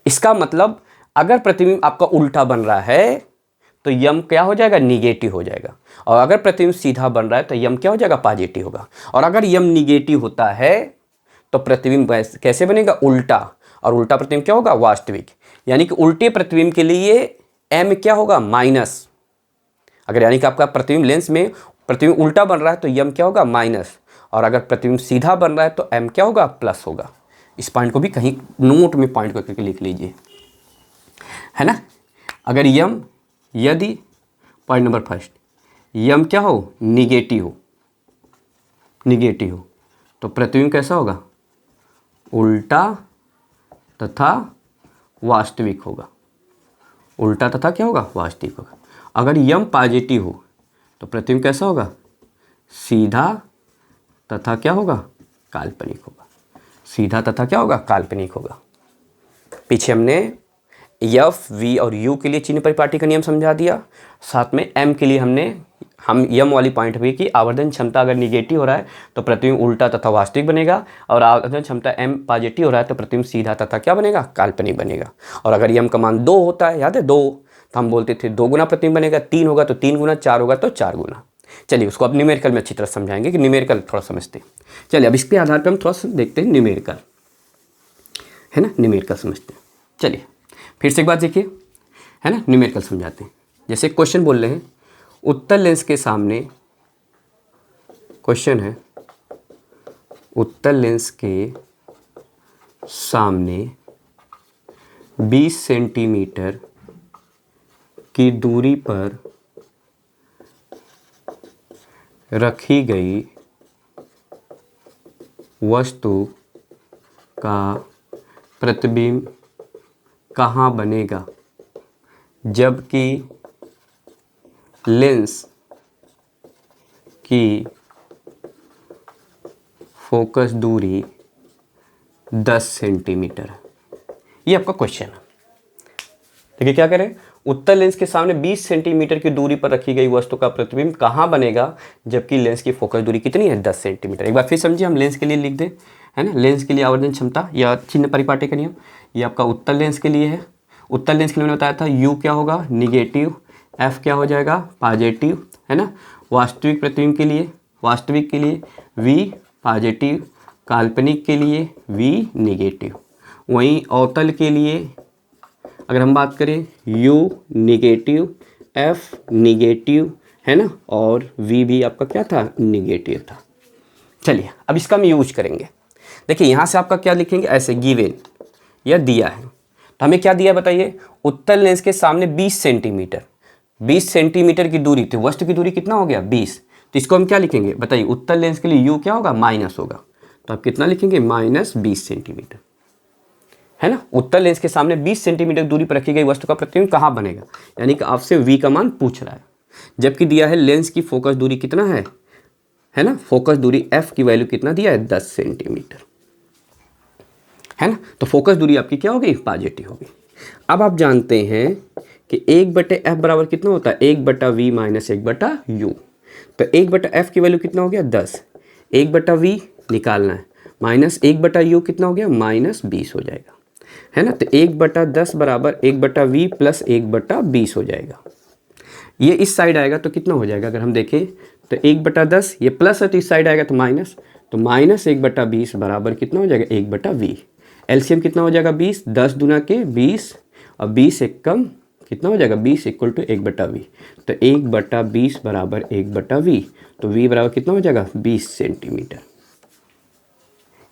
इसका मतलब अगर प्रतिबिंब आपका उल्टा बन रहा है तो यम क्या हो जाएगा, निगेटिव हो जाएगा। और अगर प्रतिबिंब सीधा बन रहा है तो यम क्या हो जाएगा, पॉजिटिव होगा। और अगर यम निगेटिव होता है तो प्रतिबिंब कैसे बनेगा, उल्टा, और उल्टा प्रतिबिंब क्या होगा, वास्तविक। यानी कि उल्टे प्रतिबिंब के लिए m क्या होगा, माइनस। अगर यानी कि आपका प्रतिबिंब लेंस में प्रतिबिंब उल्टा बन रहा है तो यम क्या होगा, माइनस, और अगर प्रतिबिंब सीधा बन रहा है तो m क्या होगा, प्लस होगा। इस पॉइंट को भी कहीं नोट में पॉइंट करके लिख लीजिए, है ना। अगर यम, यदि पॉइंट नंबर फर्स्ट, यम क्या हो, निगेटिव हो तो प्रतिबिंब कैसा होगा, उल्टा तथा वास्तविक होगा। उल्टा तथा क्या होगा, वास्तविक होगा। अगर यम पॉजिटिव हो तो प्रतिबिंब कैसा होगा, सीधा तथा क्या होगा, काल्पनिक होगा। सीधा तथा क्या होगा, काल्पनिक होगा। पीछे हमने एफ, वी और यू के लिए चिन्ह परिपाटी का नियम समझा दिया। साथ में एम के लिए हम यम वाली पॉइंट हुई कि आवर्धन क्षमता अगर निगेटिव हो रहा है तो प्रतिबिंब उल्टा तथा वास्तविक बनेगा, और आवर्धन क्षमता एम पॉजिटिव हो रहा है तो प्रतिबिंब सीधा तथा क्या बनेगा, काल्पनिक बनेगा। और अगर यम का मान 2 होता है, याद है 2, तो हम बोलते थे 2 गुना प्रतिबिंब बनेगा, 3 होगा तो 3 गुना, 4 होगा तो 4 गुना। चलिए उसको अब न्यूमेरिकल में अच्छी तरह समझाएंगे कि न्यूमेरिकल थोड़ा समझते हैं। चलिए अब इसके आधार पर हम थोड़ा सा देखते हैं न्यूमेरिकल, है ना, न्यूमेरिकल समझते हैं। चलिए फिर से एक बात देखिए, है ना, न्यूमेरिकल समझाते हैं। जैसे क्वेश्चन बोल रहे हैं, उत्तल लेंस के सामने, क्वेश्चन है उत्तल लेंस के सामने 20 सेंटीमीटर की दूरी पर रखी गई वस्तु का प्रतिबिंब कहाँ बनेगा जबकि लेंस की फोकस दूरी 10 सेंटीमीटर है। ये आपका क्वेश्चन है। देखिए क्या करें, उत्तल लेंस के सामने 20 सेंटीमीटर की दूरी पर रखी गई वस्तु का प्रतिबिंब कहाँ बनेगा जबकि लेंस की फोकस दूरी कितनी है, 10 सेंटीमीटर। एक बार फिर समझिए, हम लेंस के लिए लिख दें, है ना, लेंस के लिए आवर्धन क्षमता या चिन्ह परिपाटी का नियम, ये आपका उत्तल लेंस के लिए है। उत्तल लेंस के लिए मैंने बताया था u क्या होगा, निगेटिव, f क्या हो जाएगा, पॉजिटिव, है ना। वास्तविक प्रतिबिंब के लिए, वास्तविक के लिए v पॉजिटिव, काल्पनिक के लिए v निगेटिव। वहीं अवतल के लिए अगर हम बात करें u निगेटिव, f निगेटिव, है ना, और v भी आपका क्या था, निगेटिव था। चलिए अब इसका हम यूज करेंगे। देखिए यहाँ से आपका क्या लिखेंगे, ऐसे गिवन या दिया है, तो हमें क्या दिया बताइए, उत्तल लेंस के सामने 20 सेंटीमीटर, 20 सेंटीमीटर की दूरी थी, वस्तु की दूरी कितना हो गया, 20, तो इसको हम क्या लिखेंगे बताइए, उत्तल लेंस के लिए u क्या होगा, माइनस होगा। तो आप कितना लिखेंगे, -20 सेंटीमीटर, है ना। उत्तल लेंस के सामने 20 सेंटीमीटर दूरी पर रखी गई वस्तु का प्रतिबिंब कहाँ बनेगा, यानी कि आपसे v का मान पूछ रहा है, जबकि दिया है लेंस की फोकस दूरी कितना है ना, फोकस दूरी f की वैल्यू कितना दिया है, 10 सेंटीमीटर, है ना। तो फोकस दूरी आपकी क्या होगी, पॉजिटिव होगी। अब आप जानते हैं कि 1/f बराबर कितना होता है, 1/v माइनस 1/u। तो 1/f की वैल्यू कितना हो गया, 10, 1/v निकालना है, माइनस 1/u कितना हो गया, -20 हो जाएगा, है ना। तो 1/10 बराबर 1/v प्लस 1/20 हो जाएगा। ये इस साइड आएगा तो कितना हो जाएगा, अगर हम देखें तो 1/10, ये प्लस है तो इस साइड आएगा तो माइनस, तो -1/20 बराबर कितना हो जाएगा, 1/v। एलसीएम कितना हो जाएगा, 20, 10 दूना के 20 और 20 एक कम कितना हो जाएगा, 20 = 1/v। तो 1/20 बराबर 1/v, तो v बराबर कितना हो जाएगा, 20 सेंटीमीटर।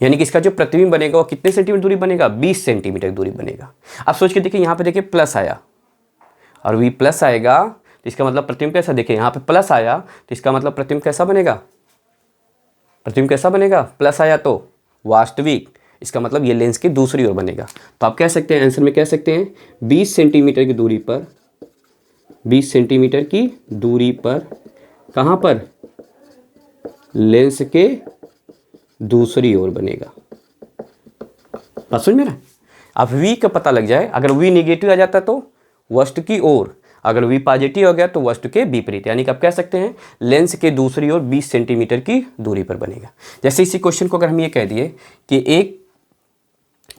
यानी कि इसका जो प्रतिबिंब बनेगा वो कितने सेंटीमीटर दूरी बनेगा, 20 सेंटीमीटर दूरी बनेगा। अब सोच के देखिए, यहाँ पे देखिए प्लस आया और v प्लस आएगा तो इसका मतलब प्रतिबिंब कैसा, देखिए यहाँ पे प्लस आया तो इसका मतलब प्रतिबिंब कैसा बनेगा, प्रतिबिंब कैसा बनेगा, प्लस आया तो वास्तविक, इसका मतलब ये लेंस की दूसरी ओर बनेगा। तो आप कह सकते हैं, आंसर में कह सकते हैं 20 सेंटीमीटर की दूरी पर, 20 सेंटीमीटर की दूरी पर, कहाँ पर, लेंस के दूसरी ओर बनेगा। बात समझ में ना। अब v का पता लग जाए, अगर v नेगेटिव आ जाता तो वस्तु की ओर, अगर v पॉजिटिव हो गया तो वस्तु के विपरीत, यानी कि आप कह सकते हैं लेंस के दूसरी ओर 20 सेंटीमीटर की दूरी पर बनेगा। जैसे इसी क्वेश्चन को अगर हम ये कह दिए कि एक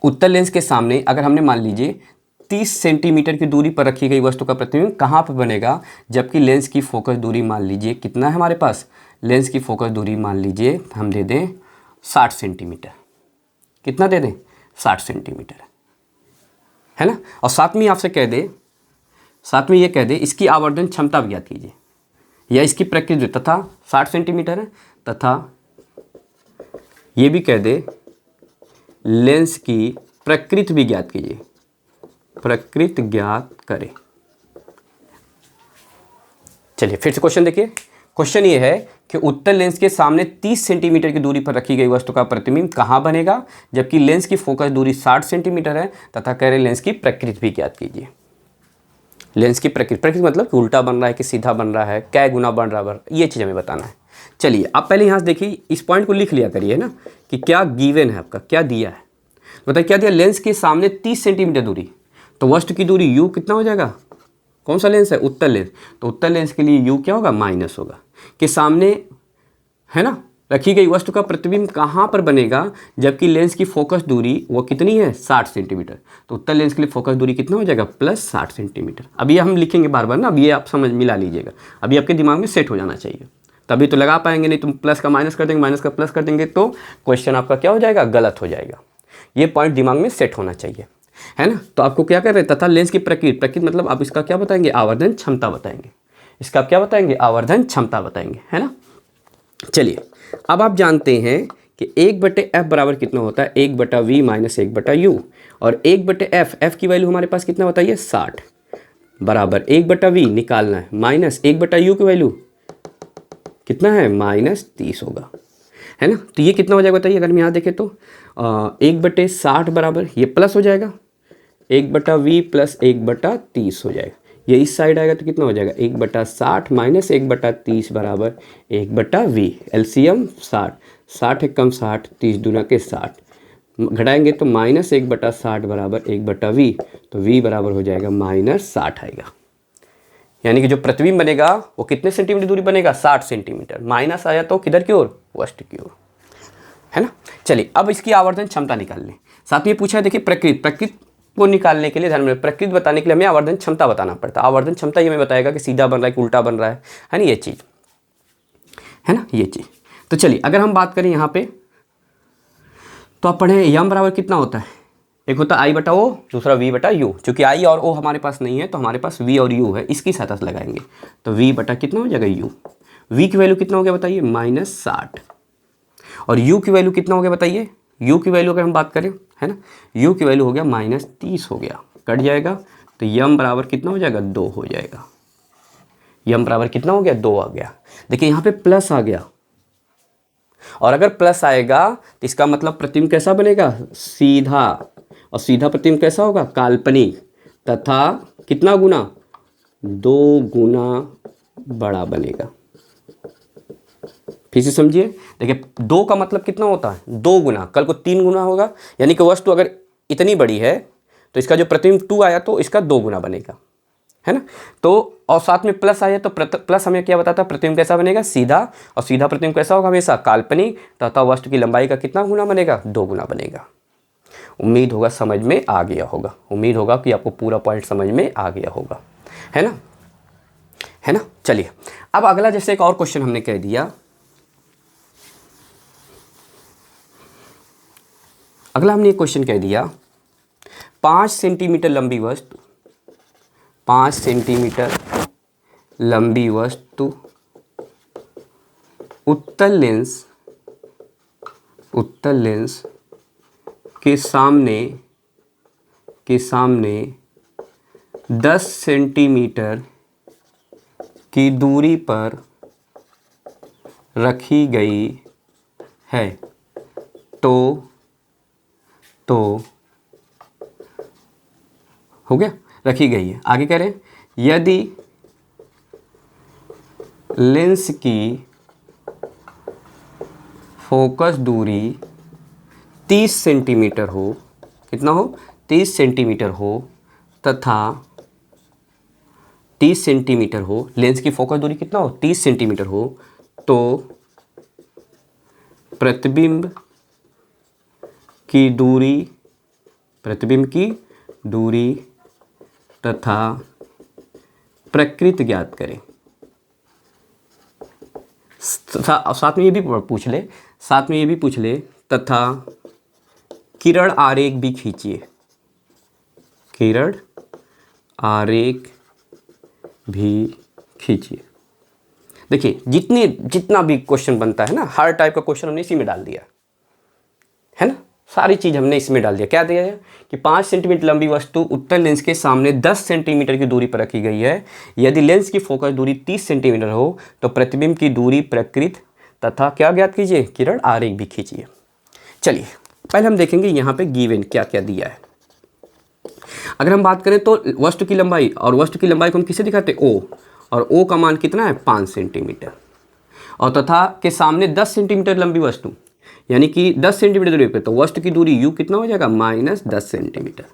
उत्तल लेंस के सामने अगर हमने मान लीजिए 30 सेंटीमीटर की दूरी पर रखी गई वस्तु का प्रतिबिंब कहाँ पर बनेगा, जबकि लेंस की फोकस दूरी मान लीजिए कितना है हमारे पास, लेंस की फोकस दूरी मान लीजिए हम दे दें 60 सेंटीमीटर, कितना दे दें, 60 सेंटीमीटर, है ना। और साथ में आपसे कह दे, साथ में ये कह दे इसकी आवर्धन क्षमता भी ज्ञात कीजिए, या इसकी प्रकृति तथा 60 सेंटीमीटर है, तथा ये भी कह दे लेंस की प्रकृति भी ज्ञात कीजिए, प्रकृति ज्ञात करें। चलिए फिर से क्वेश्चन देखिए। क्वेश्चन ये है कि उत्तल लेंस के सामने 30 सेंटीमीटर की दूरी पर रखी गई वस्तु का प्रतिबिंब कहाँ बनेगा, जबकि लेंस की फोकस दूरी 60 सेंटीमीटर है, तथा कह रहे लेंस की प्रकृति भी ज्ञात कीजिए। लेंस की प्रकृति मतलब कि उल्टा बन रहा है कि सीधा बन रहा है, कै गुना बन रहा है, ये चीज़ हमें बताना है। चलिए आप पहले यहाँ से देखिए, इस पॉइंट को लिख लिया करिए ना कि क्या गिवन है आपका, क्या दिया है, बताइए क्या दिया, लेंस के सामने 30 सेंटीमीटर दूरी, तो वस्तु की दूरी u कितना हो जाएगा, कौन सा लेंस है, उत्तल लेंस, तो उत्तल लेंस के लिए u क्या होगा, माइनस होगा, के सामने है ना रखी गई वस्तु का प्रतिबिंब कहाँ पर बनेगा, जबकि लेंस की फोकस दूरी वो कितनी है, 60 सेंटीमीटर, तो उत्तल लेंस के लिए फोकस दूरी कितना हो जाएगा, +60 सेंटीमीटर। अब ये हम लिखेंगे बार बार ना, अब ये आप समझ मिला लीजिएगा, अभी आपके दिमाग में सेट हो जाना चाहिए, तभी तो लगा पाएंगे, नहीं तुम प्लस का माइनस कर देंगे, माइनस का प्लस कर देंगे तो क्वेश्चन आपका क्या हो जाएगा, गलत हो जाएगा। ये पॉइंट दिमाग में सेट होना चाहिए, है ना। तो आपको क्या कर रहे हैं, तथा लेंस की प्रकृति मतलब आप इसका क्या बताएंगे, आवर्धन क्षमता बताएंगे, इसका आप क्या बताएंगे, आवर्धन क्षमता बताएंगे, है ना। चलिए अब आप जानते हैं कि 1/f बराबर कितना होता है, 1/v माइनस 1/u, और 1/f, f की वैल्यू हमारे पास कितना बताइए, 60 बराबर 1/v निकालना है, माइनस 1/u की वैल्यू कितना है, -30 होगा, है ना। तो ये कितना हो जाएगा बताइए, अगर हम यहाँ देखें तो 1/60 बराबर ये प्लस हो जाएगा, 1/v प्लस 1/30 हो जाएगा, ये इस साइड आएगा तो कितना हो जाएगा, 1/60 माइनस 1/30 बराबर 1/v। एलसीएम 60, 60 एक कम 60, 30 दूना के 60, घटाएंगे तो -1/60 बराबर 1/v, तो v बराबर हो जाएगा -60 आएगा। यानी कि जो प्रतिबिंब बनेगा वो कितने सेंटीमीटर दूरी बनेगा, 60 सेंटीमीटर, माइनस आया तो किधर की ओर, वस्तु की ओर, है ना। चलिए अब इसकी आवर्धन क्षमता निकाल लें। साथ में पूछा है देखिए प्रकृति को निकालने के लिए, ध्यान में प्रकृति बताने के लिए हमें आवर्धन क्षमता बताना पड़ता है। आवर्धन क्षमता ये हमें बताएगा कि सीधा बन रहा है कि उल्टा बन रहा है ना, ये चीज़ है ना, ये चीज़। तो चलिए अगर हम बात करें यहाँ पे तो आप पढ़ें यम बराबर कितना होता है, एक होता है I/O, दूसरा V/U। चूँकि I और O हमारे पास नहीं है तो हमारे पास V और U है, इसकी सहायता से लगाएंगे तो V/ कितना हो जाएगा, U। V की वैल्यू कितना हो गया बताइए, -60, और U की वैल्यू कितना हो गया बताइए, U की वैल्यू अगर हम बात करें, है ना, U की वैल्यू हो गया -30 हो गया, कट जाएगा तो यम बराबर कितना हो जाएगा, 2 हो जाएगा। यम बराबर कितना हो गया, 2 आ गया। देखिए यहाँ पे प्लस आ गया, और अगर प्लस आएगा तो इसका मतलब प्रतिबिंब कैसा बनेगा, सीधा, और सीधा प्रतिबिंब कैसा होगा, काल्पनिक, तथा कितना गुना, 2 गुना बड़ा बनेगा। फिर से समझिए, देखिए 2 का मतलब कितना होता है, 2 गुना, कल को 3 गुना होगा, यानी कि वस्तु अगर इतनी बड़ी है तो इसका जो प्रतिबिंब 2 आया तो इसका 2 गुना बनेगा, है ना। तो और साथ में प्लस आया तो प्लस हमें क्या बताता है, प्रतिबिंब कैसा बनेगा, सीधा, और सीधा प्रतिबिंब कैसा होगा, हमेशा काल्पनिक, तथा वस्तु की लंबाई का कितना गुना बनेगा, 2 गुना बनेगा। उम्मीद होगा समझ में आ गया होगा, उम्मीद होगा कि आपको पूरा पॉइंट समझ में आ गया होगा, है ना, है ना। चलिए अब अगला, जैसे एक और क्वेश्चन हमने कह दिया, अगला हमने एक क्वेश्चन कह दिया, 5 सेंटीमीटर लंबी वस्तु, 5 सेंटीमीटर लंबी वस्तु उत्तल लेंस के सामने 10 सेंटीमीटर की दूरी पर रखी गई है, तो हो गया, रखी गई है। आगे कह रहे हैं, यदि लेंस की फोकस दूरी 30 सेंटीमीटर हो, कितना हो, 30 सेंटीमीटर हो, तथा 30 सेंटीमीटर हो, लेंस की फोकस दूरी कितना हो, 30 सेंटीमीटर हो, तो प्रतिबिंब की दूरी तथा प्रकृति ज्ञात करें। साथ में ये भी पूछ ले, तथा किरण आरेख भी खींचिए, किरण आरेख भी खींचिए। देखिए जितना भी क्वेश्चन बनता है ना, हर टाइप का क्वेश्चन हमने इसी में डाल दिया है ना, सारी चीज़ हमने इसमें डाल दिया। क्या दिया है कि 5 सेंटीमीटर लंबी वस्तु उत्तल लेंस के सामने 10 सेंटीमीटर की दूरी पर रखी गई है, यदि लेंस की फोकस दूरी 30 सेंटीमीटर हो तो प्रतिबिंब की दूरी प्रकृति तथा क्या ज्ञात कीजिए, किरण आरेख भी खींचिए। चलिए पहले हम देखेंगे यहाँ पे गिवन क्या क्या दिया है। अगर हम बात करें तो वस्तु की लंबाई, और वस्तु की लंबाई को हम किसे दिखाते हैं, ओ, और ओ का मान कितना है, 5 सेंटीमीटर, और तथा के सामने 10 सेंटीमीटर लंबी वस्तु, यानी कि 10 सेंटीमीटर दूरी पे, तो वस्तु की दूरी u कितना हो जाएगा, -10 सेंटीमीटर,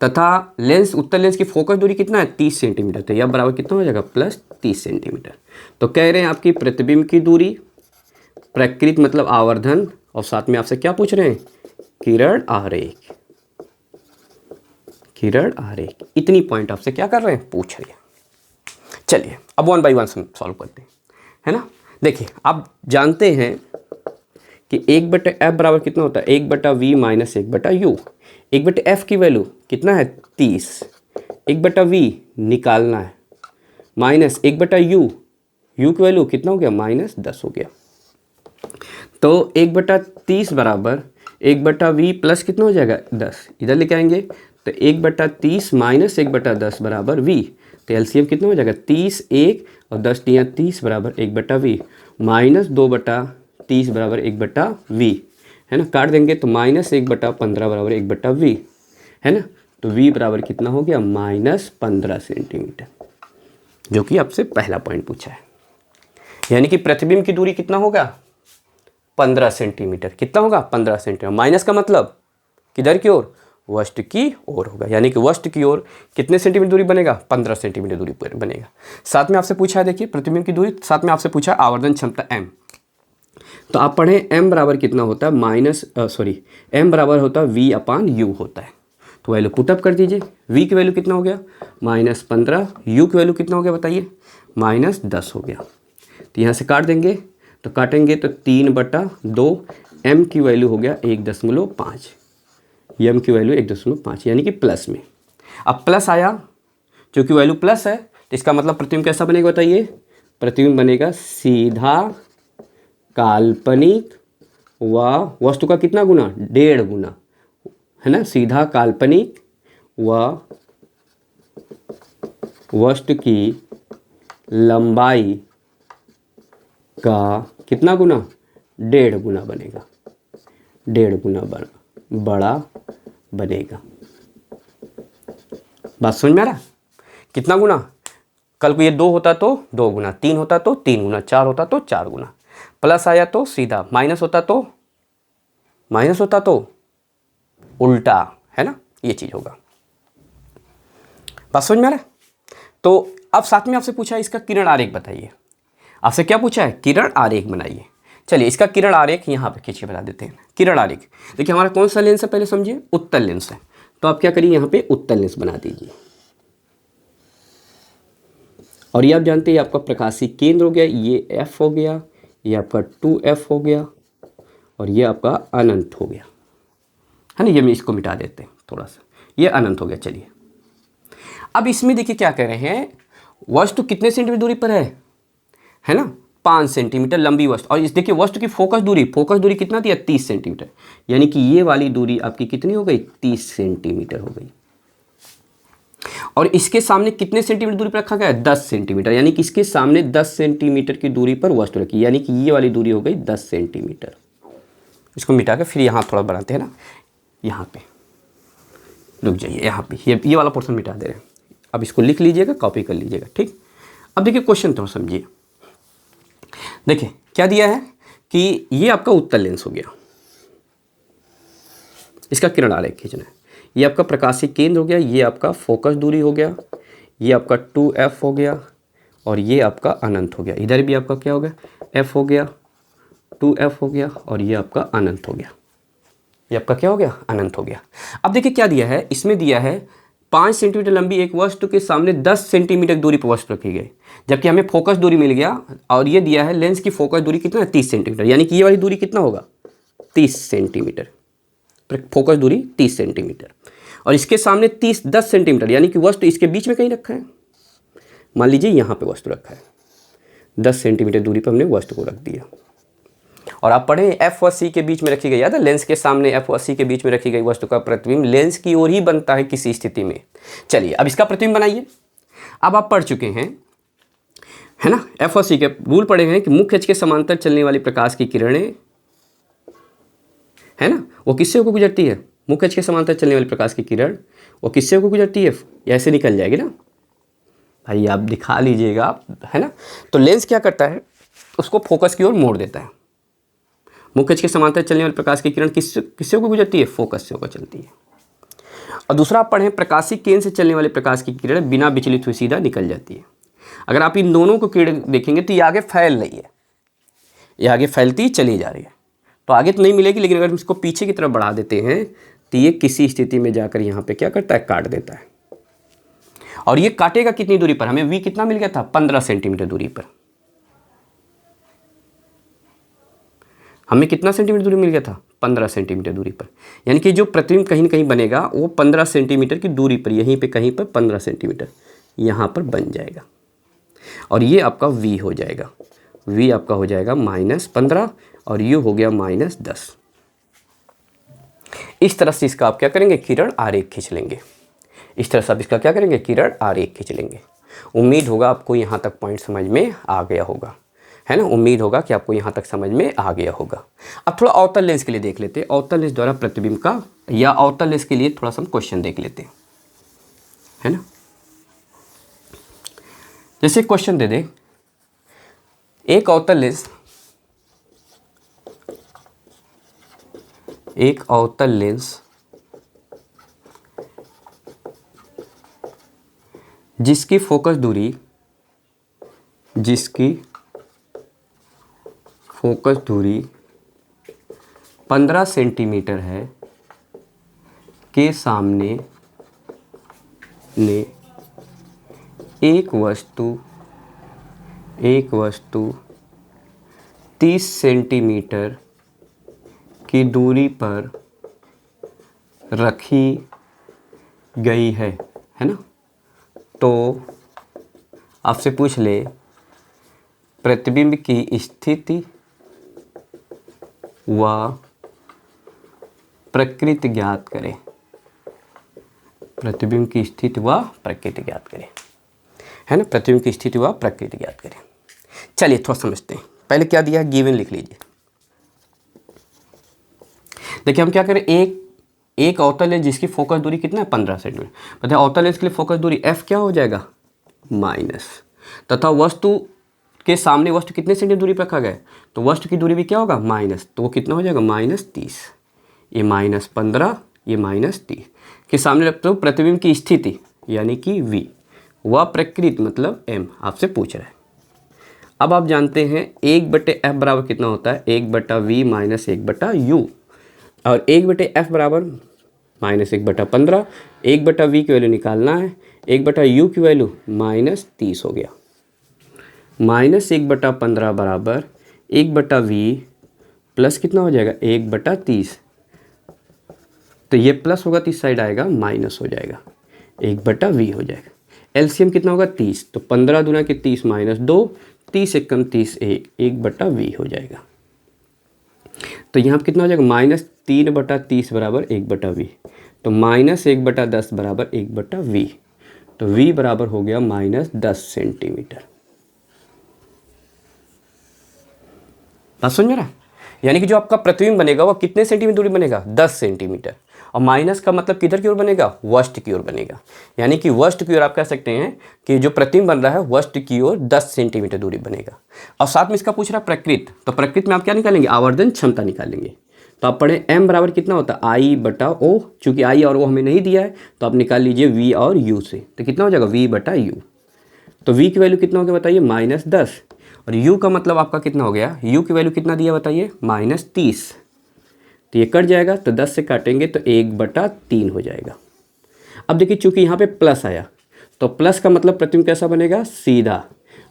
तथा लेंस उत्तल लेंस की फोकस दूरी कितना है, 30 सेंटीमीटर, तो यह बराबर कितना हो जाएगा, +30 सेंटीमीटर। तो कह रहे हैं आपकी प्रतिबिंब की दूरी, प्रकृति मतलब आवर्धन, और साथ में आपसे क्या पूछ रहे हैं, किरण आरेख, किरण आरेख, इतनी पॉइंट आपसे क्या कर रहे हैं, पूछ रहे हैं। चलिए अब 1 बाई 1 सॉल्व करते हैं, है ना। देखिए आप जानते हैं कि 1/f बराबर कितना होता है, 1/v माइनस 1/u। 1/f की वैल्यू कितना है, 30, 1/v निकालना है, माइनस 1/u, u की वैल्यू कितना हो गया, -10 हो गया। तो 1/30 बराबर 1/v प्लस कितना हो जाएगा, 10, इधर लेके आएंगे तो 1/30 माइनस 1/10 बराबर v, तो एलसीएम कितना हो जाएगा, 30 1 और 10 × 30 बराबर 1/v, माइनस 2/30 बराबर 1/v, है ना, काट देंगे तो -1/15 बराबर 1/v, है ना। तो v बराबर कितना हो गया, -15 सेंटीमीटर, जो कि आपसे पहला पॉइंट पूछा है। यानी कि प्रतिबिंब की दूरी कितना होगा, 15 सेंटीमीटर, कितना होगा, 15 सेंटीमीटर। माइनस का मतलब किधर की ओर, वस्तु की ओर होगा, यानी कि वस्तु की ओर कितने सेंटीमीटर दूरी बनेगा, 15 सेंटीमीटर दूरी पर बनेगा। साथ में आपसे पूछा है, देखिए प्रतिबिंब की दूरी, साथ में आपसे पूछा आवर्धन क्षमता m, तो आप पढ़ें m बराबर कितना होता है, m बराबर होता है v/u होता है। तो वैल्यू पुटअप कर दीजिए, v की वैल्यू कितना हो गया, -15, u की वैल्यू कितना हो गया बताइए, -10 हो गया। तो यहाँ से काट देंगे, तो काटेंगे तो 3/2, m की वैल्यू हो गया 1.5, m की वैल्यू 1.5, यानी कि प्लस में। अब प्लस आया, क्योंकि वैल्यू प्लस है तो इसका मतलब प्रतिबिंब कैसा बनेगा बताइए, प्रतिबिंब बनेगा सीधा, काल्पनिक व वस्तु का कितना गुना, 1.5 गुना, है ना, सीधा, काल्पनिक व वस्तु की लंबाई का कितना गुना, 1.5 गुना बनेगा, 1.5 गुना बड़ा बनेगा। बात समझ में आ रहा? कितना गुना, कल को ये 2 होता तो 2 गुना, 3 होता तो 3 गुना, 4 होता तो 4 गुना, प्लस आया तो सीधा, माइनस होता तो उल्टा, है ना, ये चीज़ होगा। बात समझ में आ रहा है? तो अब साथ में आपसे पूछा है इसका किरण आरेख बताइए। आपसे क्या पूछा है, किरण आरेख बनाइए। चलिए इसका किरण आरेख यहाँ पे खींच के बता देते हैं। किरण आरेख देखिए हमारा कौन सा लेंस है, पहले समझिए, उत्तल लेंस है। तो आप क्या करिए, यहाँ पे उत्तल लेंस बना दीजिए। और ये आप जानते हैं आपका प्रकाशीय केंद्र हो गया, ये F हो गया, ये आपका 2F हो गया, और ये आपका अनंत हो गया, है ना। ये मैं इसको मिटा देते हैं थोड़ा सा, ये अनंत हो गया। चलिए अब इसमें देखिए क्या कह रहे हैं, वस्तु कितने सेंटीमीटर दूरी पर है ना, 5 सेंटीमीटर लंबी वस्तु। और इस देखिए वस्तु की फोकस दूरी कितना दिया, 30 सेंटीमीटर, यानी कि ये वाली दूरी आपकी कितनी हो गई, 30 सेंटीमीटर हो गई। और इसके सामने कितने सेंटीमीटर दूरी पर रखा गया है, 10 सेंटीमीटर, यानी कि इसके सामने 10 सेंटीमीटर की दूरी पर वस्तु रखी, यानी कि ये वाली दूरी हो गई 10 सेंटीमीटर। इसको मिटा के फिर यहाँ थोड़ा बढ़ाते हैं ना, यहाँ पे रुक जाइए, यहाँ पे ये वाला पोर्शन मिटा दे रहे हैं। अब इसको लिख लीजिएगा, कॉपी कर लीजिएगा, ठीक। अब देखिए क्वेश्चन थोड़ा समझिए। देखिए क्या दिया है कि ये आपका उत्तल लेंस हो गया, इसका किरण आरेख खींचना है। ये आपका प्रकाशीय केंद्र हो गया, ये आपका फोकस दूरी हो गया, ये आपका 2F हो गया, और ये आपका अनंत हो गया। इधर भी आपका क्या हो गया, F हो गया, 2F हो गया, और ये आपका अनंत हो गया। ये आपका क्या हो गया, अनंत हो गया। अब देखिए क्या दिया है, इसमें दिया है 5 सेंटीमीटर लंबी एक वस्तु के सामने 10 सेंटीमीटर दूरी पर वस्तु रखी गई, जबकि हमें फोकस दूरी मिल गया, और ये दिया है लेंस की फोकस दूरी कितना है, 30 सेंटीमीटर, यानी कि ये वाली दूरी कितना होगा, 30 सेंटीमीटर, फोकस दूरी 30 सेंटीमीटर, और इसके सामने 10 सेंटीमीटर, यानी कि वस्तु इसके बीच में कहीं रखा है। मान लीजिए यहाँ पे वस्तु रखा है, 10 सेंटीमीटर दूरी पर हमने वस्तु को रख दिया। और आप पढ़े F और C के बीच में रखी गई, याद है, लेंस के सामने F और C के बीच में रखी गई वस्तु का प्रतिबिंब लेंस की ओर ही बनता है किसी स्थिति में। चलिए अब इसका प्रतिबिंब बनाइए। अब आप पढ़ चुके हैं, है ना, F और C के रूल पढ़े हैं कि मुख्य अक्ष के समांतर चलने वाली प्रकाश की किरणें, है ना, वो किससे होकर गुजरती है, मुख्य अक्ष के समांतर चलने वाली प्रकाश की किरण वो किससे होकर गुजरती है, ऐसे निकल जाएगी ना भाई, आप दिखा लीजिएगा, है ना। तो लेंस क्या करता है, उसको फोकस की ओर मोड़ देता है। मुख्य अक्ष के समांतर चलने वाली प्रकाश की किरण किससे होकर गुजरती है, फोकस से होकर चलती है। और दूसरा आप पढ़ें, प्रकाशीय केंद्र से चलने वाली प्रकाश की किरण बिना विचलित हुए सीधा निकल जाती है। अगर आप इन दोनों को किरण देखेंगे तो ये आगे फैल रही है, ये आगे फैलती चली जा रही है, तो आगे तो नहीं मिलेगी, लेकिन अगर हम इसको पीछे की तरफ बढ़ा देते हैं तो ये किसी स्थिति में जाकर यहाँ पे क्या करता है, काट देता है। और ये काटेगा कितनी दूरी पर, हमें V कितना मिल गया था, 15 सेंटीमीटर दूरी पर। हमें कितना सेंटीमीटर दूरी मिल गया था, 15 सेंटीमीटर दूरी पर, यानी कि जो प्रतिबिंब कहीं ना कहीं बनेगा वो 15 सेंटीमीटर की दूरी पर, यहीं पे कहीं पर 15 सेंटीमीटर यहाँ पर बन जाएगा। और ये आपका V हो जाएगा, V आपका हो जाएगा -15, और ये हो गया -10। इस तरह से इसका आप क्या करेंगे, किरण आरेख खींच लेंगे। इस तरह से आप इसका क्या करेंगे, किरण आरेख खींच लेंगे। उम्मीद होगा आपको यहाँ तक पॉइंट समझ में आ गया होगा, है ना। उम्मीद होगा कि आपको यहाँ तक समझ में आ गया होगा। अब थोड़ा अवतल लेंस के लिए देख लेते हैं, अवतल लेंस द्वारा प्रतिबिंब का, या अवतल लेंस के लिए थोड़ा सा हम क्वेश्चन देख लेते हैं, है ना। जैसे क्वेश्चन दे दे, एक अवतल लेंस जिसकी फोकस दूरी 15 सेंटीमीटर है के सामने ने एक वस्तु 30 सेंटीमीटर की दूरी पर रखी गई है ना। तो आपसे पूछ ले, प्रतिबिंब की स्थिति व प्रकृति ज्ञात करें। प्रतिबिंब की स्थिति व प्रकृति ज्ञात करें, है ना, प्रतिबिंब की स्थिति व प्रकृति ज्ञात करें। चलिए थोड़ा समझते हैं। पहले क्या दिया है, गिवन लिख लीजिए। देखिए हम क्या करें, एक अवतल लेंस जिसकी फोकस दूरी कितना है 15 सेंटीमीटर। पता है अवतल लेंस के लिए फोकस दूरी f क्या हो जाएगा माइनस, तथा वस्तु के सामने वस्तु कितने सेंटीमीटर दूरी पर रखा गया है, तो वस्तु की दूरी भी क्या होगा माइनस, तो वो कितना हो जाएगा -30। ये -15, ये -30 के सामने रखते हो प्रतिबिंब की स्थिति यानी कि v, वह प्रकृत मतलब m आपसे पूछ रहा है। अब आप जानते हैं 1/f बराबर कितना होता है, 1/v माइनस 1/u, और 1/f बराबर -1/15, 1/v की वैल्यू निकालना है, 1/u की वैल्यू -30 हो गया। -1/15 बराबर 1/v प्लस कितना हो जाएगा 1/30, तो ये प्लस होगा तो इस साइड आएगा माइनस हो जाएगा, 1/v हो जाएगा। एलसीएम कितना होगा 30, तो 15 दूना के 30 -2, 30 एकम 30 1/v हो जाएगा। तो यहाँ पर कितना हो जाएगा -3/30 बराबर 1/v, तो -1/10 बराबर 1/v, तो v बराबर हो गया -10 सेंटीमीटर। बात समझ में रहा, यानी कि जो आपका प्रतिबिंब बनेगा वो कितने सेंटीमीटर दूरी बनेगा 10 सेंटीमीटर, और माइनस का मतलब किधर की ओर बनेगा, वस्ट की ओर बनेगा। यानी कि वस्ट की ओर आप कह सकते हैं कि जो प्रतिबिंब बन रहा है वस्ट की ओर 10 सेंटीमीटर दूरी बनेगा। और साथ में इसका पूछ रहा है प्रकृत, तो प्रकृत में आप क्या निकालेंगे, आवर्धन क्षमता निकालेंगे। तो आप पढ़े m बराबर कितना होता है I/O, चूंकि I और O हमें नहीं दिया है तो आप निकाल लीजिए v और u से, तो कितना हो जाएगा v/u। तो v की वैल्यू कितना हो गया बताइए -10, और u का मतलब आपका कितना हो गया, u की वैल्यू कितना दिया बताइए -30, तो ये कट जाएगा, तो 10 से काटेंगे तो 1/3 हो जाएगा। अब देखिए चूंकि यहाँ पे प्लस आया तो प्लस का मतलब प्रतिबिंब कैसा बनेगा सीधा,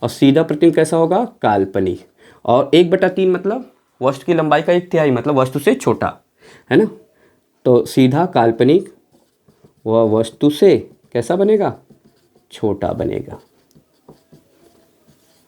और सीधा प्रतिबिंब कैसा होगा काल्पनिक, और 1/3 मतलब वस्तु की लंबाई का 1/3 मतलब वस्तु से छोटा, है ना, तो सीधा काल्पनिक वह वस्तु से कैसा बनेगा छोटा बनेगा।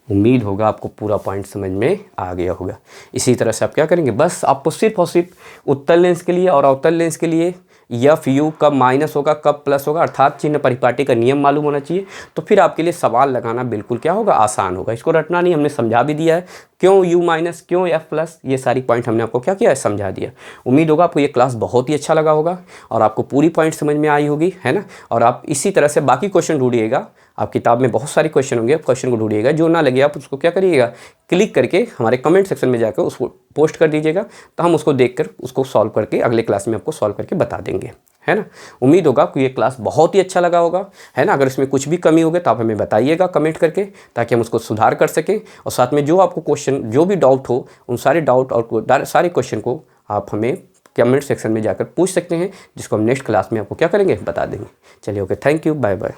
उम्मीद होगा आपको पूरा पॉइंट समझ में आ गया होगा। इसी तरह से आप क्या करेंगे, बस आपको सिर्फ और सिर्फ उत्तल लेंस के लिए और अवतल लेंस के लिए एफ यू कब माइनस होगा कब प्लस होगा अर्थात चिन्ह परिपाटी का नियम मालूम होना चाहिए, तो फिर आपके लिए सवाल लगाना बिल्कुल क्या होगा आसान होगा। इसको रटना नहीं, हमने समझा भी दिया है क्यों यू माइनस क्यों एफ प्लस, ये सारी पॉइंट हमने आपको क्या किया है समझा दिया। उम्मीद होगा आपको ये क्लास बहुत ही अच्छा लगा होगा और आपको पूरी पॉइंट समझ में आई होगी, है ना। और आप इसी तरह से बाकी क्वेश्चन ढूंढिएगा, आप किताब में बहुत सारे क्वेश्चन होंगे, आप क्वेश्चन को ढूंढिएगा, जो ना लगे आप उसको क्या करिएगा क्लिक करके हमारे कमेंट सेक्शन में जाकर उसको पोस्ट कर दीजिएगा, तो हम उसको देखकर उसको सॉल्व करके अगले क्लास में आपको सॉल्व करके बता देंगे, है ना। उम्मीद होगा आपको ये क्लास बहुत ही अच्छा लगा होगा, है ना। अगर इसमें कुछ भी कमी होगी तो आप हमें बताइएगा कमेंट करके, ताकि हम उसको सुधार कर सकें। और साथ में जो आपको क्वेश्चन जो भी डाउट हो उन सारे डाउट और सारे क्वेश्चन को आप हमें कमेंट सेक्शन में जाकर पूछ सकते हैं, जिसको हम नेक्स्ट क्लास में आपको क्या करेंगे बता देंगे। चलिए okay, thank you, bye bye.